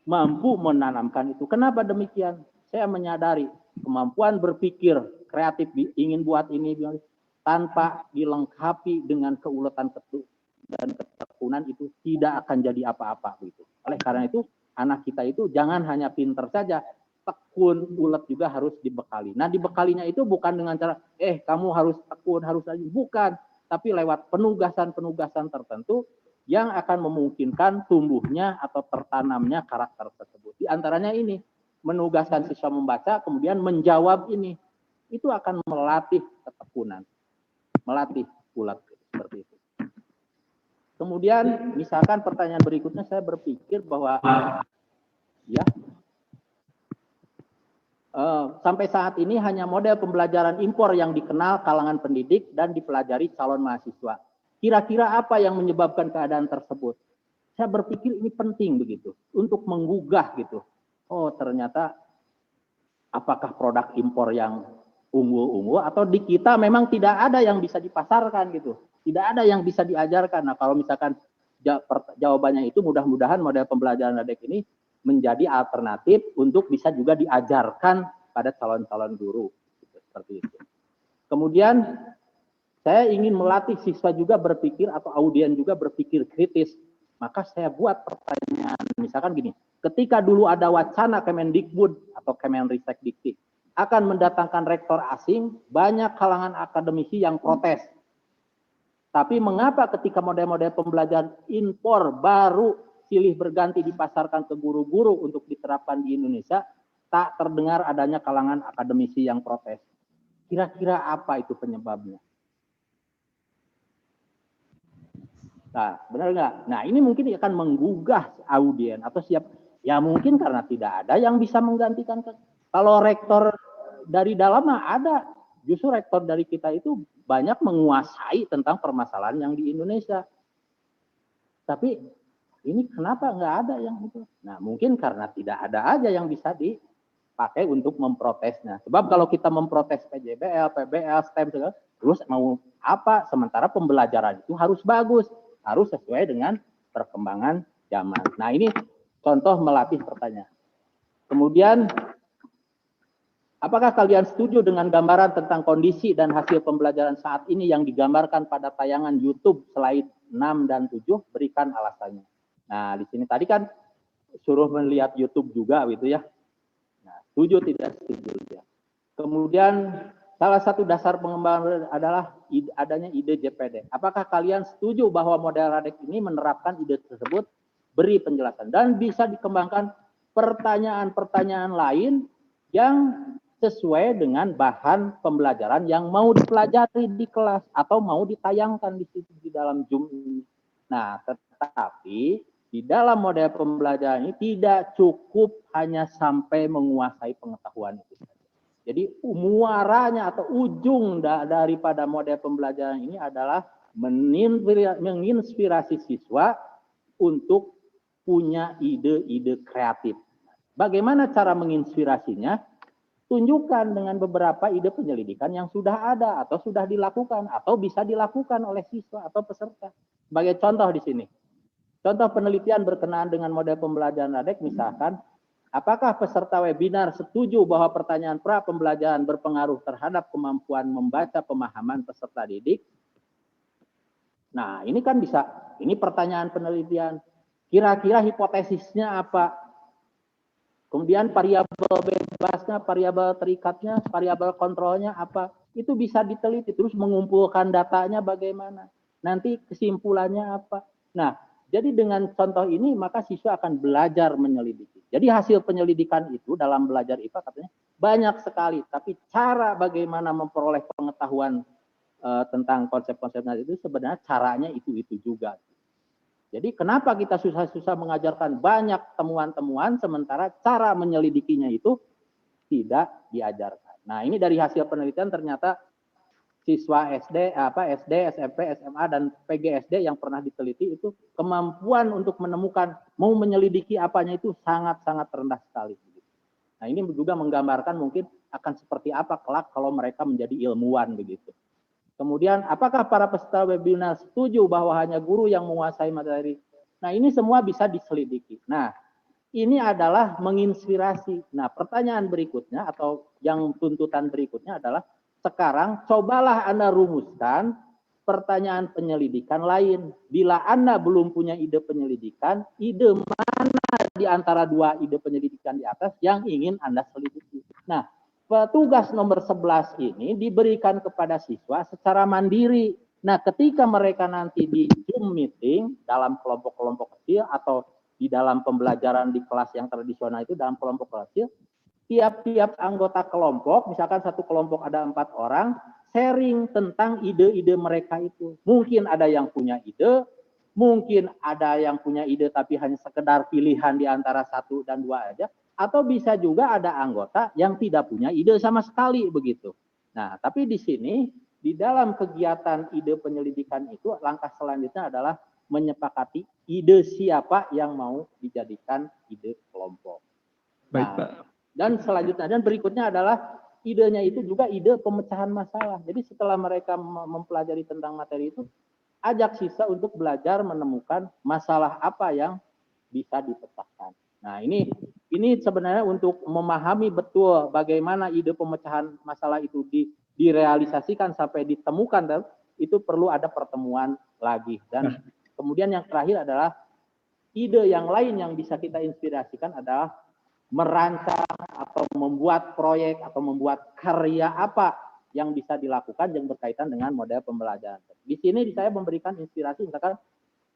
mampu menanamkan itu. Kenapa demikian? Saya menyadari kemampuan berpikir kreatif, ingin buat ini, tanpa dilengkapi dengan keuletan dan ketekunan itu tidak akan jadi apa-apa gitu. Oleh karena itu, anak kita itu jangan hanya pinter saja, tekun, ulet juga harus dibekali. Nah, dibekalinya itu bukan dengan cara, kamu harus tekun, harus lagi, bukan. Tapi lewat penugasan-penugasan tertentu yang akan memungkinkan tumbuhnya atau tertanamnya karakter tersebut. Di antaranya ini, menugaskan siswa membaca, kemudian menjawab ini. Itu akan melatih ketekunan, melatih ulet, seperti itu. Kemudian, misalkan pertanyaan berikutnya, saya berpikir bahwa sampai saat ini hanya model pembelajaran impor yang dikenal kalangan pendidik dan dipelajari calon mahasiswa. Kira-kira apa yang menyebabkan keadaan tersebut? Saya berpikir ini penting begitu, untuk menggugah gitu. Oh, ternyata apakah produk impor yang unggul-unggul, atau di kita memang tidak ada yang bisa dipasarkan gitu. Tidak ada yang bisa diajarkan. Nah, kalau misalkan jawabannya itu, mudah-mudahan model pembelajaran LADEK ini menjadi alternatif untuk bisa juga diajarkan pada calon-calon guru. Gitu, seperti itu. Kemudian, saya ingin melatih siswa juga berpikir, atau audien juga berpikir kritis. Maka saya buat pertanyaan, misalkan gini, ketika dulu ada wacana Kemendikbud atau Kemenristek-Dikti akan mendatangkan rektor asing, banyak kalangan akademisi yang protes. Tapi mengapa ketika model-model pembelajaran impor baru silih berganti dipasarkan ke guru-guru untuk diterapkan di Indonesia, tak terdengar adanya kalangan akademisi yang protes? Kira-kira apa itu penyebabnya? Nah, benar nggak? Nah, ini mungkin akan menggugah audien atau siap. Ya mungkin karena tidak ada yang bisa menggantikan. Kalau rektor dari dalam ada, justru rektor dari kita itu banyak menguasai tentang permasalahan yang di Indonesia. Tapi ini kenapa nggak ada yang itu? Nah, mungkin karena tidak ada aja yang bisa dipakai untuk memprotesnya. Sebab kalau kita memprotes PJBL, PBL, STEM, terus mau apa? Sementara pembelajaran itu harus bagus, harus sesuai dengan perkembangan zaman. Nah, ini contoh melatih pertanyaan. Kemudian, apakah kalian setuju dengan gambaran tentang kondisi dan hasil pembelajaran saat ini yang digambarkan pada tayangan YouTube slide 6 dan 7? Berikan alasannya. Nah, di sini tadi kan suruh melihat YouTube juga gitu ya. Nah, setuju tidak setuju ya. Kemudian salah satu dasar pengembangan adalah adanya ide JPD. Apakah kalian setuju bahwa model LADEK ini menerapkan ide tersebut? Beri penjelasan. Dan bisa dikembangkan pertanyaan-pertanyaan lain yang sesuai dengan bahan pembelajaran yang mau dipelajari di kelas atau mau ditayangkan di situ di dalam Zoom ini. Nah, tetapi di dalam model pembelajaran ini tidak cukup hanya sampai menguasai pengetahuan itu. Jadi muaranya atau ujung daripada model pembelajaran ini adalah menginspirasi siswa untuk punya ide-ide kreatif. Bagaimana cara menginspirasinya? Tunjukkan dengan beberapa ide penyelidikan yang sudah ada atau sudah dilakukan atau bisa dilakukan oleh siswa atau peserta. Sebagai contoh di sini. Contoh penelitian berkenaan dengan model pembelajaran LADEK misalkan, apakah peserta webinar setuju bahwa pertanyaan pra pembelajaran berpengaruh terhadap kemampuan membaca pemahaman peserta didik? Nah, ini kan bisa, ini pertanyaan penelitian. Kira-kira hipotesisnya apa? Kemudian variabel bebasnya, variabel terikatnya, variabel kontrolnya apa? Itu bisa diteliti, terus mengumpulkan datanya bagaimana. Nanti kesimpulannya apa? Nah, jadi dengan contoh ini maka siswa akan belajar menyelidiki. Jadi hasil penyelidikan itu dalam belajar IPA katanya banyak sekali, tapi cara bagaimana memperoleh pengetahuan tentang konsep-konsep itu sebenarnya caranya itu juga. Jadi kenapa kita susah-susah mengajarkan banyak temuan-temuan sementara cara menyelidikinya itu tidak diajarkan. Nah, ini dari hasil penelitian ternyata siswa SD, SMP, SMA dan PGSD yang pernah diteliti itu kemampuan untuk menemukan mau menyelidiki apanya itu sangat-sangat rendah sekali. Nah, ini juga menggambarkan mungkin akan seperti apa kelak kalau mereka menjadi ilmuwan begitu. Kemudian, apakah para peserta webinar setuju bahwa hanya guru yang menguasai materi? Nah, ini semua bisa diselidiki. Nah, ini adalah menginspirasi. Nah, pertanyaan berikutnya atau yang tuntutan berikutnya adalah sekarang cobalah Anda rumuskan pertanyaan penyelidikan lain. Bila Anda belum punya ide penyelidikan, ide mana di antara dua ide penyelidikan di atas yang ingin Anda selidiki? Nah, petugas nomor 11 ini diberikan kepada siswa secara mandiri. Nah, ketika mereka nanti di Zoom meeting dalam kelompok-kelompok kecil atau di dalam pembelajaran di kelas yang tradisional itu dalam kelompok kecil, tiap-tiap anggota kelompok, misalkan satu kelompok ada 4 orang, sharing tentang ide-ide mereka itu. Mungkin ada yang punya ide, mungkin ada yang punya ide tapi hanya sekedar pilihan di antara 1 dan 2 aja, atau bisa juga ada anggota yang tidak punya ide sama sekali begitu. Nah, tapi di sini di dalam kegiatan ide penyelidikan itu langkah selanjutnya adalah menyepakati ide siapa yang mau dijadikan ide kelompok. Baik, Nah, Pak. dan selanjutnya dan berikutnya adalah idenya itu juga ide pemecahan masalah. Jadi setelah mereka mempelajari tentang materi itu, ajak siswa untuk belajar menemukan masalah apa yang bisa dipecahkan. Nah, ini sebenarnya untuk memahami betul bagaimana ide pemecahan masalah itu direalisasikan sampai ditemukan, dan itu perlu ada pertemuan lagi. Dan kemudian yang terakhir adalah ide yang lain yang bisa kita inspirasikan adalah merancang atau membuat proyek atau membuat karya apa yang bisa dilakukan yang berkaitan dengan model pembelajaran. Di sini saya memberikan inspirasi misalkan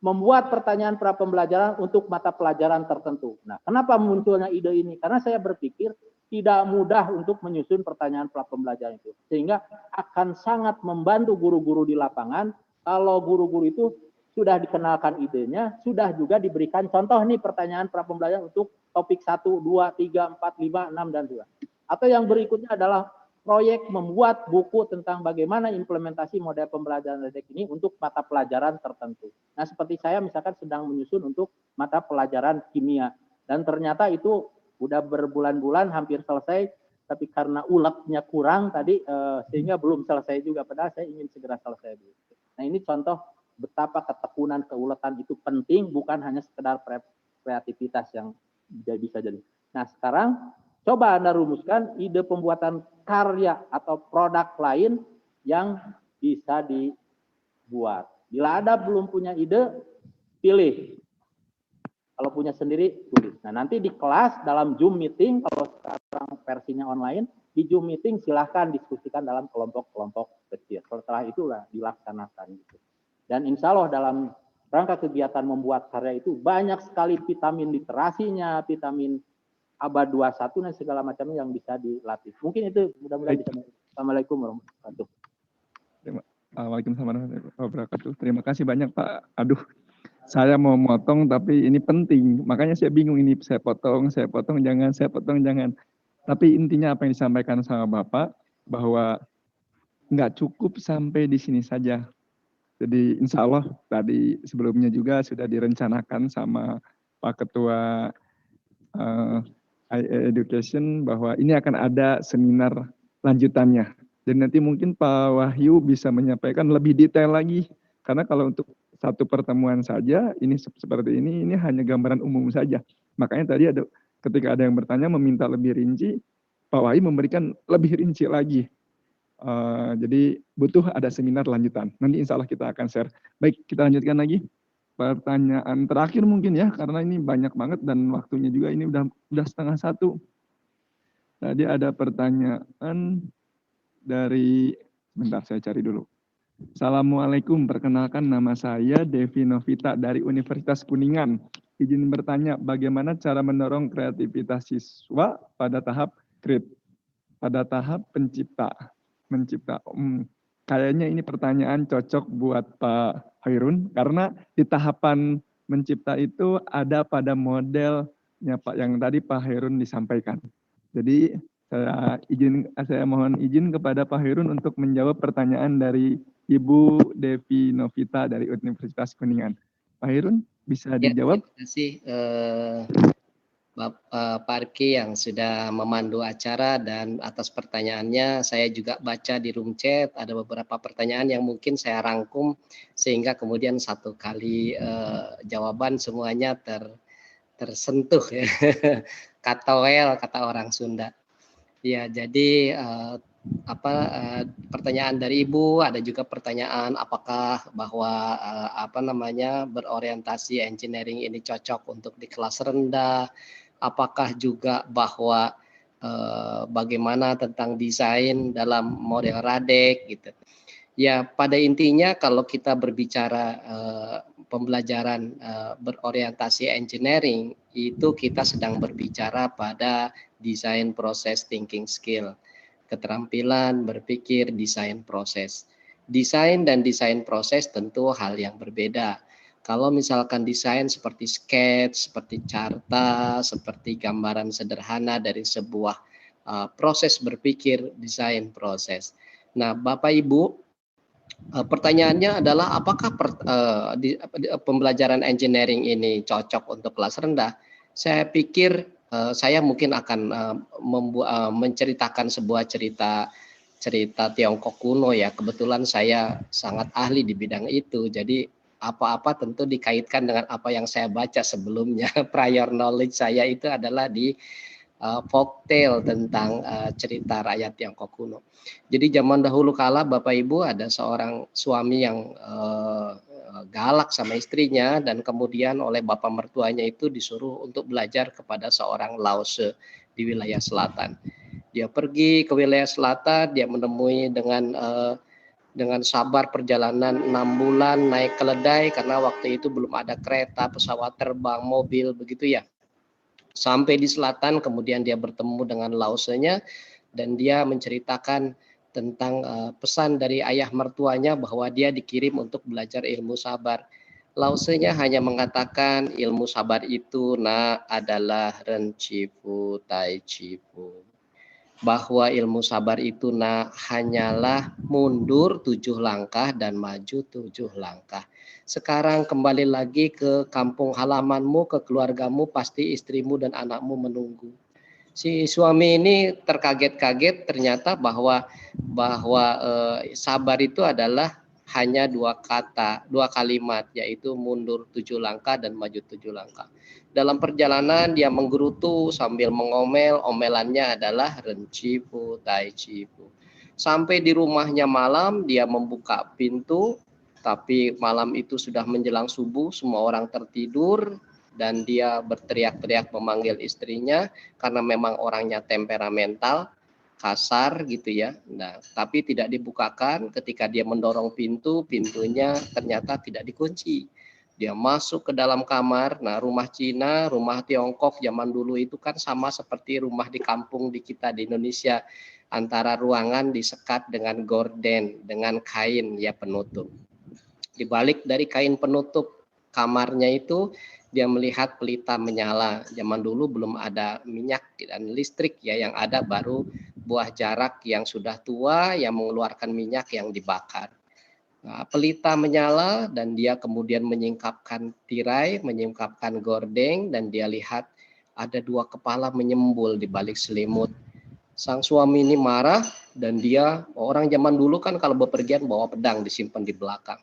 membuat pertanyaan pra pembelajaran untuk mata pelajaran tertentu. Nah, kenapa munculnya ide ini? Karena saya berpikir tidak mudah untuk menyusun pertanyaan pra pembelajaran itu. Sehingga akan sangat membantu guru-guru di lapangan kalau guru-guru itu sudah dikenalkan idenya, sudah juga diberikan contoh nih pertanyaan pra pembelajaran untuk topik 1, 2, 3, 4, 5, 6, dan 2. Atau yang berikutnya adalah proyek membuat buku tentang bagaimana implementasi model pembelajaran LADEK ini untuk mata pelajaran tertentu. Nah, seperti saya misalkan sedang menyusun untuk mata pelajaran kimia. Dan ternyata itu udah berbulan-bulan hampir selesai, tapi karena uletnya kurang tadi, sehingga belum selesai juga. Padahal saya ingin segera selesai. Nah, ini contoh betapa ketekunan keuletan itu penting, bukan hanya sekedar kreativitas yang bisa jadi. Nah, sekarang coba Anda rumuskan ide pembuatan karya atau produk lain yang bisa dibuat. Bila Anda belum punya ide, pilih. Kalau punya sendiri, tulis. Nah, nanti di kelas dalam Zoom meeting, kalau sekarang versinya online, di Zoom meeting silahkan diskusikan dalam kelompok-kelompok kecil. Setelah itulah dilaksanakan. Gitu. Dan insya Allah dalam rangka kegiatan membuat karya itu banyak sekali vitamin literasinya, vitamin abad 21 dan segala macamnya yang bisa dilatih. Mungkin itu mudah-mudahan bisa. Assalamualaikum warahmatullahi wabarakatuh. Waalaikumsalam warahmatullahi wabarakatuh. Terima kasih banyak Pak. Aduh, saya mau motong tapi ini penting, makanya saya bingung ini saya potong jangan, saya potong jangan. Tapi intinya apa yang disampaikan sama Bapak bahwa nggak cukup sampai di sini saja. Jadi insya Allah tadi sebelumnya juga sudah direncanakan sama Pak Ketua IA Education bahwa ini akan ada seminar lanjutannya. Dan nanti mungkin Pak Wahyu bisa menyampaikan lebih detail lagi. Karena kalau untuk satu pertemuan saja, ini seperti ini hanya gambaran umum saja. Makanya tadi ketika ada yang bertanya meminta lebih rinci, Pak Wahyu memberikan lebih rinci lagi. Jadi butuh ada seminar lanjutan. Nanti insya Allah kita akan share. Baik, kita lanjutkan lagi. Pertanyaan terakhir mungkin ya, karena ini banyak banget dan waktunya juga ini udah 12:30. Tadi ada pertanyaan dari, sebentar saya cari dulu. Assalamualaikum, perkenalkan nama saya Devi Novita dari Universitas Kuningan. Izin bertanya, bagaimana cara mendorong kreativitas siswa pada tahap mencipta? Kayaknya ini pertanyaan cocok buat Pak Khairun, karena di tahapan mencipta itu ada pada modelnya Pak yang tadi Pak Khairun disampaikan. Jadi saya mohon izin kepada Pak Khairun untuk menjawab pertanyaan dari Ibu Devi Novita dari Universitas Kuningan. Pak Khairun bisa dijawab? Terima kasih Bapak Parki yang sudah memandu acara, dan atas pertanyaannya saya juga baca di room chat ada beberapa pertanyaan yang mungkin saya rangkum sehingga kemudian satu kali jawaban semuanya tersentuh ya. Katoel kata orang Sunda. Ya, jadi pertanyaan dari Ibu, ada juga pertanyaan apakah bahwa berorientasi engineering ini cocok untuk di kelas rendah, apakah juga bahwa bagaimana tentang desain dalam model Radek gitu. Ya, pada intinya kalau kita berbicara pembelajaran berorientasi engineering, itu kita sedang berbicara pada desain proses thinking skill, keterampilan berpikir desain proses. Desain dan desain proses tentu hal yang berbeda. Kalau misalkan desain seperti sketch, seperti carta, seperti gambaran sederhana dari sebuah proses berpikir, desain proses. Nah, Bapak Ibu, pertanyaannya adalah apakah pembelajaran engineering ini cocok untuk kelas rendah? Saya pikir saya mungkin akan menceritakan sebuah cerita Tiongkok kuno ya. Kebetulan saya sangat ahli di bidang itu. Jadi apa-apa tentu dikaitkan dengan apa yang saya baca sebelumnya. Prior knowledge saya itu adalah di folktale tentang cerita rakyat Tiongkok kuno. Jadi zaman dahulu kala Bapak Ibu ada seorang suami yang galak sama istrinya, dan kemudian oleh bapak mertuanya itu disuruh untuk belajar kepada seorang Lause di wilayah selatan. Dia pergi ke wilayah selatan, dia menemui dengan sabar perjalanan 6 bulan naik keledai, karena waktu itu belum ada kereta, pesawat terbang, mobil begitu ya. Sampai di selatan, kemudian dia bertemu dengan Lausenya, dan dia menceritakan tentang pesan dari ayah mertuanya bahwa dia dikirim untuk belajar ilmu sabar. Lausenya hanya mengatakan ilmu sabar itu adalah Ren Chifu Tai Chifu. Bahwa ilmu sabar itu hanyalah mundur 7 langkah dan maju 7 langkah. Sekarang kembali lagi ke kampung halamanmu, ke keluargamu, pasti istrimu dan anakmu menunggu. Si suami ini terkaget-kaget ternyata bahwa sabar itu adalah hanya 2 kalimat, yaitu mundur 7 langkah dan maju 7 langkah. Dalam perjalanan dia menggerutu sambil mengomel, omelannya adalah Ren Chifu Tai Chifu. Sampai di rumahnya malam, dia membuka pintu, tapi malam itu sudah menjelang subuh, semua orang tertidur, dan dia berteriak-teriak memanggil istrinya karena memang orangnya temperamental, kasar gitu ya. Nah, tapi tidak dibukakan. Ketika dia mendorong pintunya ternyata tidak dikunci. Dia masuk ke dalam kamar. Nah, rumah Cina, rumah Tiongkok zaman dulu itu kan sama seperti rumah di kampung di kita di Indonesia. Antara ruangan disekat dengan gorden, dengan kain ya penutup. Di balik dari kain penutup kamarnya itu dia melihat pelita menyala. Zaman dulu belum ada minyak dan listrik ya, yang ada baru buah jarak yang sudah tua yang mengeluarkan minyak yang dibakar. Nah, pelita menyala dan dia kemudian menyingkapkan tirai, menyingkapkan gordeng, dan dia lihat ada dua kepala menyembul di balik selimut. Sang suami ini marah dan dia, orang zaman dulu kan kalau bepergian bawa pedang disimpan di belakang.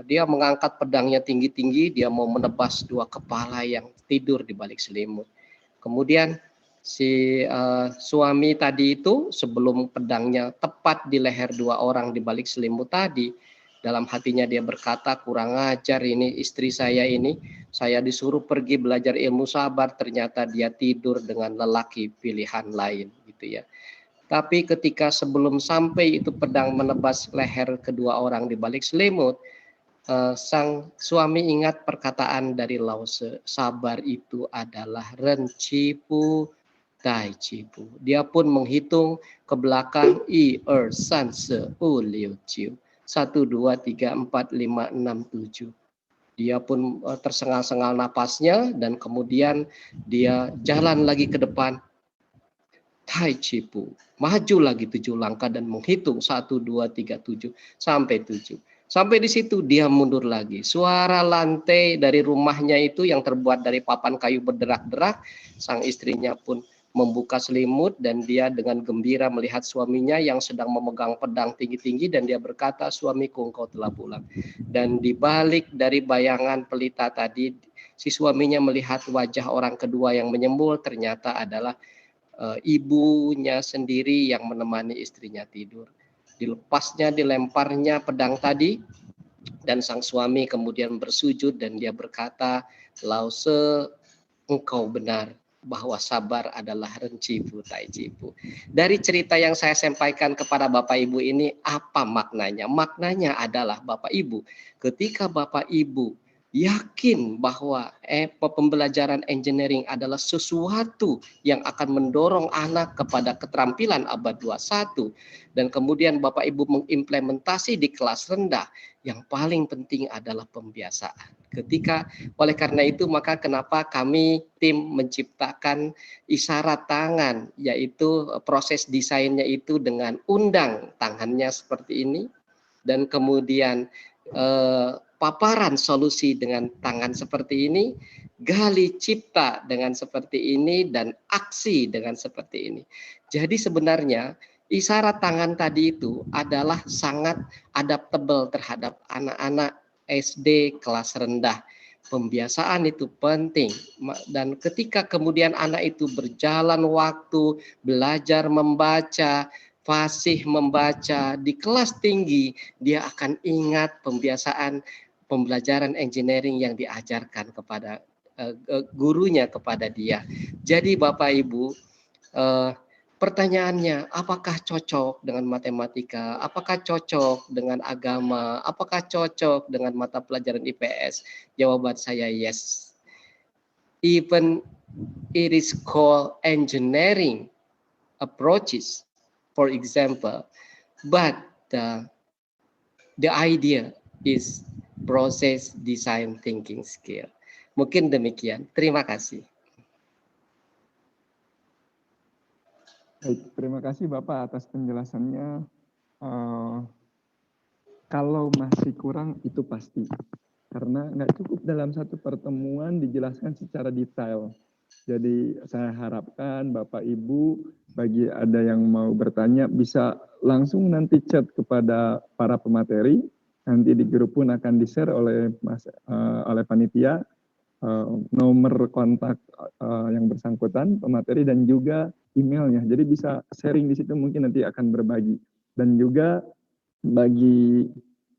Dia mengangkat pedangnya tinggi-tinggi, dia mau menebas dua kepala yang tidur di balik selimut. Kemudian si suami tadi itu sebelum pedangnya tepat di leher dua orang di balik selimut tadi, dalam hatinya dia berkata, kurang ajar ini istri saya ini, saya disuruh pergi belajar ilmu sabar, ternyata dia tidur dengan lelaki pilihan lain gitu ya. Tapi ketika sebelum sampai itu pedang menebas leher kedua orang di balik selimut, sang suami ingat perkataan dari Lao Tse, sabar itu adalah ren cipu tai cipu. Dia pun menghitung ke belakang 1 2 3 4 5 6 7. 1, 2, 3, 4, 5, 6, 7. Dia pun tersengal-sengal napasnya dan kemudian dia jalan lagi ke depan. Tai Cipu. Maju lagi 7 langkah dan menghitung 1, 2, 3, 7 sampai 7. Sampai di situ dia mundur lagi. Suara lantai dari rumahnya itu yang terbuat dari papan kayu berderak-derak. Sang istrinya pun membuka selimut dan dia dengan gembira melihat suaminya yang sedang memegang pedang tinggi-tinggi dan dia berkata, suamiku engkau telah pulang. Dan di balik dari bayangan pelita tadi, si suaminya melihat wajah orang kedua yang menyembul, ternyata adalah ibunya sendiri yang menemani istrinya tidur. Dilepasnya, dilemparnya pedang tadi dan sang suami kemudian bersujud dan dia berkata, Lao Tse, engkau benar bahwa sabar adalah ren cipu tai cipu. Dari cerita yang saya sampaikan kepada Bapak Ibu ini, apa maknanya? Maknanya adalah Bapak Ibu, ketika Bapak Ibu yakin bahwa pembelajaran engineering adalah sesuatu yang akan mendorong anak kepada keterampilan abad 21, dan kemudian Bapak Ibu mengimplementasi di kelas rendah, yang paling penting adalah pembiasaan. Oleh karena itu maka kenapa kami tim menciptakan isyarat tangan, yaitu proses desainnya itu dengan undang tangannya seperti ini, dan kemudian paparan solusi dengan tangan seperti ini, gali cipta dengan seperti ini, dan aksi dengan seperti ini. Jadi sebenarnya isyarat tangan tadi itu adalah sangat adaptable terhadap anak-anak SD kelas rendah. Pembiasaan itu penting, dan ketika kemudian anak itu berjalan waktu, belajar membaca, fasih membaca di kelas tinggi, dia akan ingat pembiasaan pembelajaran engineering yang diajarkan kepada gurunya kepada dia. Jadi Bapak Ibu, pertanyaannya, apakah cocok dengan matematika? Apakah cocok dengan agama? Apakah cocok dengan mata pelajaran IPS? Jawaban saya yes. Even it is called engineering approaches, for example, but the idea is process design thinking skill. Mungkin demikian. Terima kasih. Baik, terima kasih Bapak atas penjelasannya. Kalau masih kurang itu pasti, karena nggak cukup dalam satu pertemuan dijelaskan secara detail. Jadi saya harapkan Bapak Ibu, bagi ada yang mau bertanya bisa langsung nanti chat kepada para pemateri. Nanti di grup pun akan di-share oleh oleh panitia nomor kontak yang bersangkutan pemateri dan juga emailnya. Jadi bisa sharing di situ, mungkin nanti akan berbagi. Dan juga bagi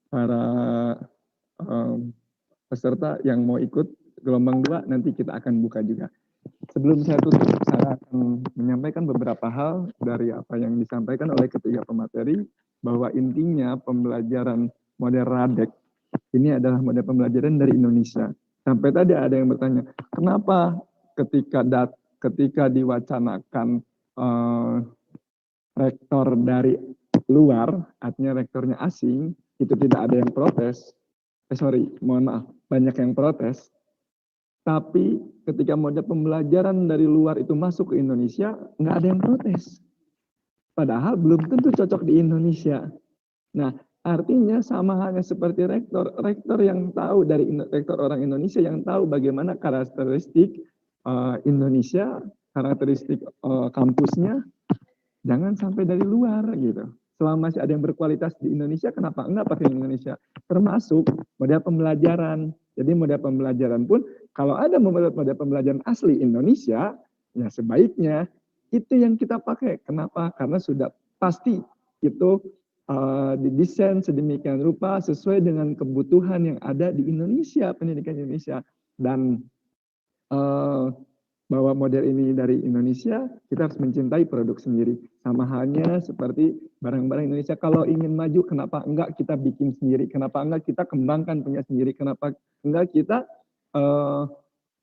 para peserta yang mau ikut gelombang 2 nanti kita akan buka juga. Sebelum saya tutup, saya akan menyampaikan beberapa hal dari apa yang disampaikan oleh ketiga pemateri, bahwa intinya pembelajaran model RADEC ini adalah model pembelajaran dari Indonesia. Sampai tadi ada yang bertanya, kenapa ketika diwacanakan rektor dari luar, artinya rektornya asing, itu tidak ada yang protes. mohon maaf, banyak yang protes. Tapi ketika model pembelajaran dari luar itu masuk ke Indonesia, nggak ada yang protes. Padahal belum tentu cocok di Indonesia. Nah, artinya sama halnya seperti rektor yang tahu dari rektor orang Indonesia yang tahu bagaimana karakteristik Indonesia, karakteristik kampusnya, jangan sampai dari luar gitu. Selama masih ada yang berkualitas di Indonesia, kenapa enggak pakai Indonesia? Termasuk model pembelajaran. Jadi model pembelajaran pun, kalau ada model pembelajaran asli Indonesia, ya sebaiknya itu yang kita pakai. Kenapa? Karena sudah pasti itu didesain sedemikian rupa sesuai dengan kebutuhan yang ada di Indonesia, pendidikan Indonesia. Dan bahwa model ini dari Indonesia, kita harus mencintai produk sendiri. Sama halnya seperti barang-barang Indonesia, kalau ingin maju, kenapa enggak kita bikin sendiri? Kenapa enggak kita kembangkan punya sendiri? Kenapa enggak kita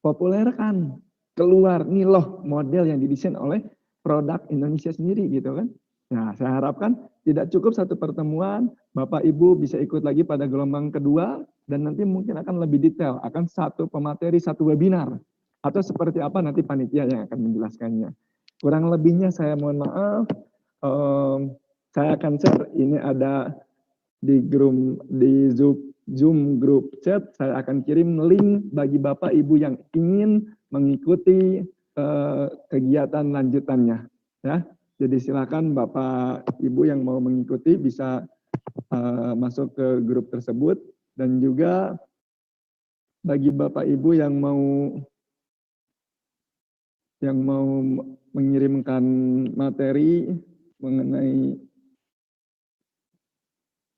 populerkan keluar? Nih loh model yang didesain oleh produk Indonesia sendiri gitu kan. Nah, saya harapkan tidak cukup satu pertemuan, Bapak Ibu bisa ikut lagi pada gelombang kedua, dan nanti mungkin akan lebih detail, akan satu pemateri, satu webinar. Atau seperti apa nanti panitia yang akan menjelaskannya. Kurang lebihnya saya mohon maaf. Saya akan share, ini ada di Zoom group chat, saya akan kirim link bagi Bapak Ibu yang ingin mengikuti kegiatan lanjutannya. Ya, jadi silakan Bapak Ibu yang mau mengikuti bisa masuk ke grup tersebut, dan juga bagi Bapak Ibu yang mau mengirimkan materi mengenai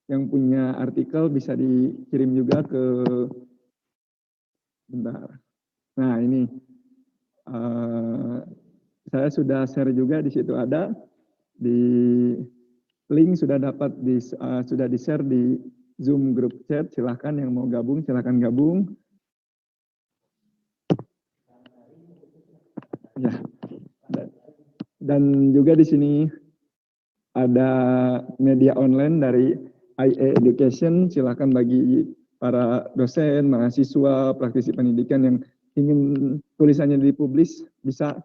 yang punya artikel bisa dikirim juga ke bentar. Nah, ini saya sudah share juga, di situ ada di link sudah dapat sudah di-share di Zoom group chat. Silahkan yang mau gabung silahkan gabung. Ya. Dan juga di sini ada media online dari IA Education. Silakan bagi para dosen, mahasiswa, praktisi pendidikan yang ingin tulisannya dipublis, bisa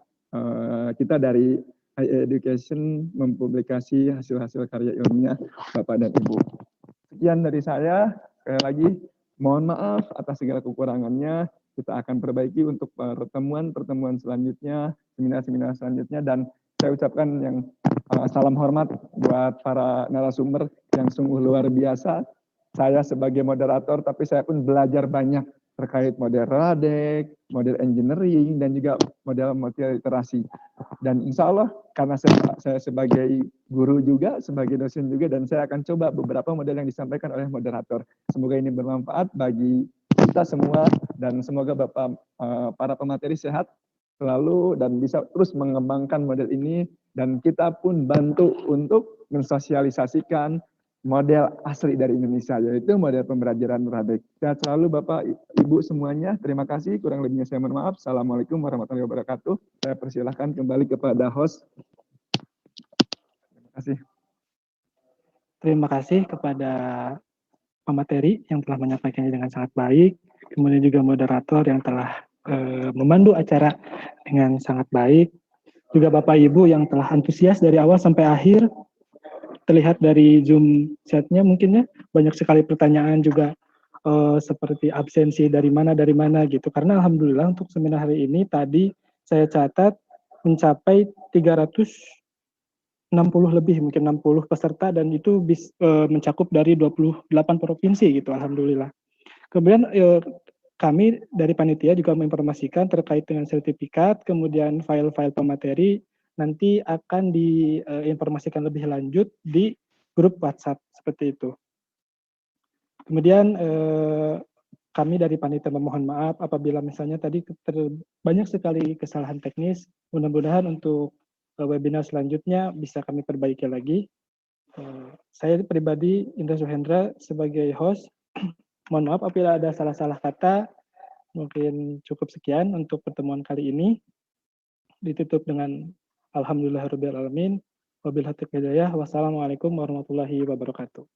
kita dari IA Education mempublikasi hasil-hasil karya ilmiah Bapak dan Ibu. Sekian dari saya. Sekali lagi, mohon maaf atas segala kekurangannya. Kita akan perbaiki untuk pertemuan-pertemuan selanjutnya, seminar-seminar selanjutnya, dan saya ucapkan yang salam hormat buat para narasumber yang sungguh luar biasa. Saya sebagai moderator, tapi saya pun belajar banyak terkait model Radek, model engineering, dan juga model multiliterasi. Dan insya Allah, karena saya sebagai guru juga, sebagai dosen juga, dan saya akan coba beberapa model yang disampaikan oleh moderator. Semoga ini bermanfaat bagi kita semua, dan semoga Bapak para pemateri sehat selalu dan bisa terus mengembangkan model ini, dan kita pun bantu untuk mensosialisasikan model asli dari Indonesia, yaitu model pembelajaran Radek. Sehat selalu Bapak Ibu semuanya. Terima kasih, kurang lebihnya saya mohon maaf. Assalamualaikum warahmatullahi wabarakatuh. Saya persilahkan kembali kepada host. Terima kasih. Terima kasih kepada pemateri yang telah menyampaikannya dengan sangat baik, kemudian juga moderator yang telah memandu acara dengan sangat baik, juga Bapak Ibu yang telah antusias dari awal sampai akhir. Terlihat dari Zoom chat-nya mungkin ya, banyak sekali pertanyaan juga seperti absensi dari mana gitu. Karena alhamdulillah untuk seminar hari ini tadi saya catat mencapai 360 lebih, mungkin 60 peserta, dan itu mencakup dari 28 provinsi gitu, alhamdulillah. Kemudian kami dari panitia juga menginformasikan terkait dengan sertifikat, kemudian file-file pemateri nanti akan diinformasikan lebih lanjut di grup WhatsApp seperti itu. Kemudian kami dari panitia memohon maaf apabila misalnya tadi banyak sekali kesalahan teknis. Mudah-mudahan untuk webinar selanjutnya bisa kami perbaiki lagi. Saya pribadi Indra Suhendra sebagai host. Mohon maaf apabila ada salah-salah kata. Mungkin cukup sekian untuk pertemuan kali ini. Ditutup dengan alhamdulillahirabbil alamin. Wabillahi taufiq hidayah. Wassalamualaikum warahmatullahi wabarakatuh.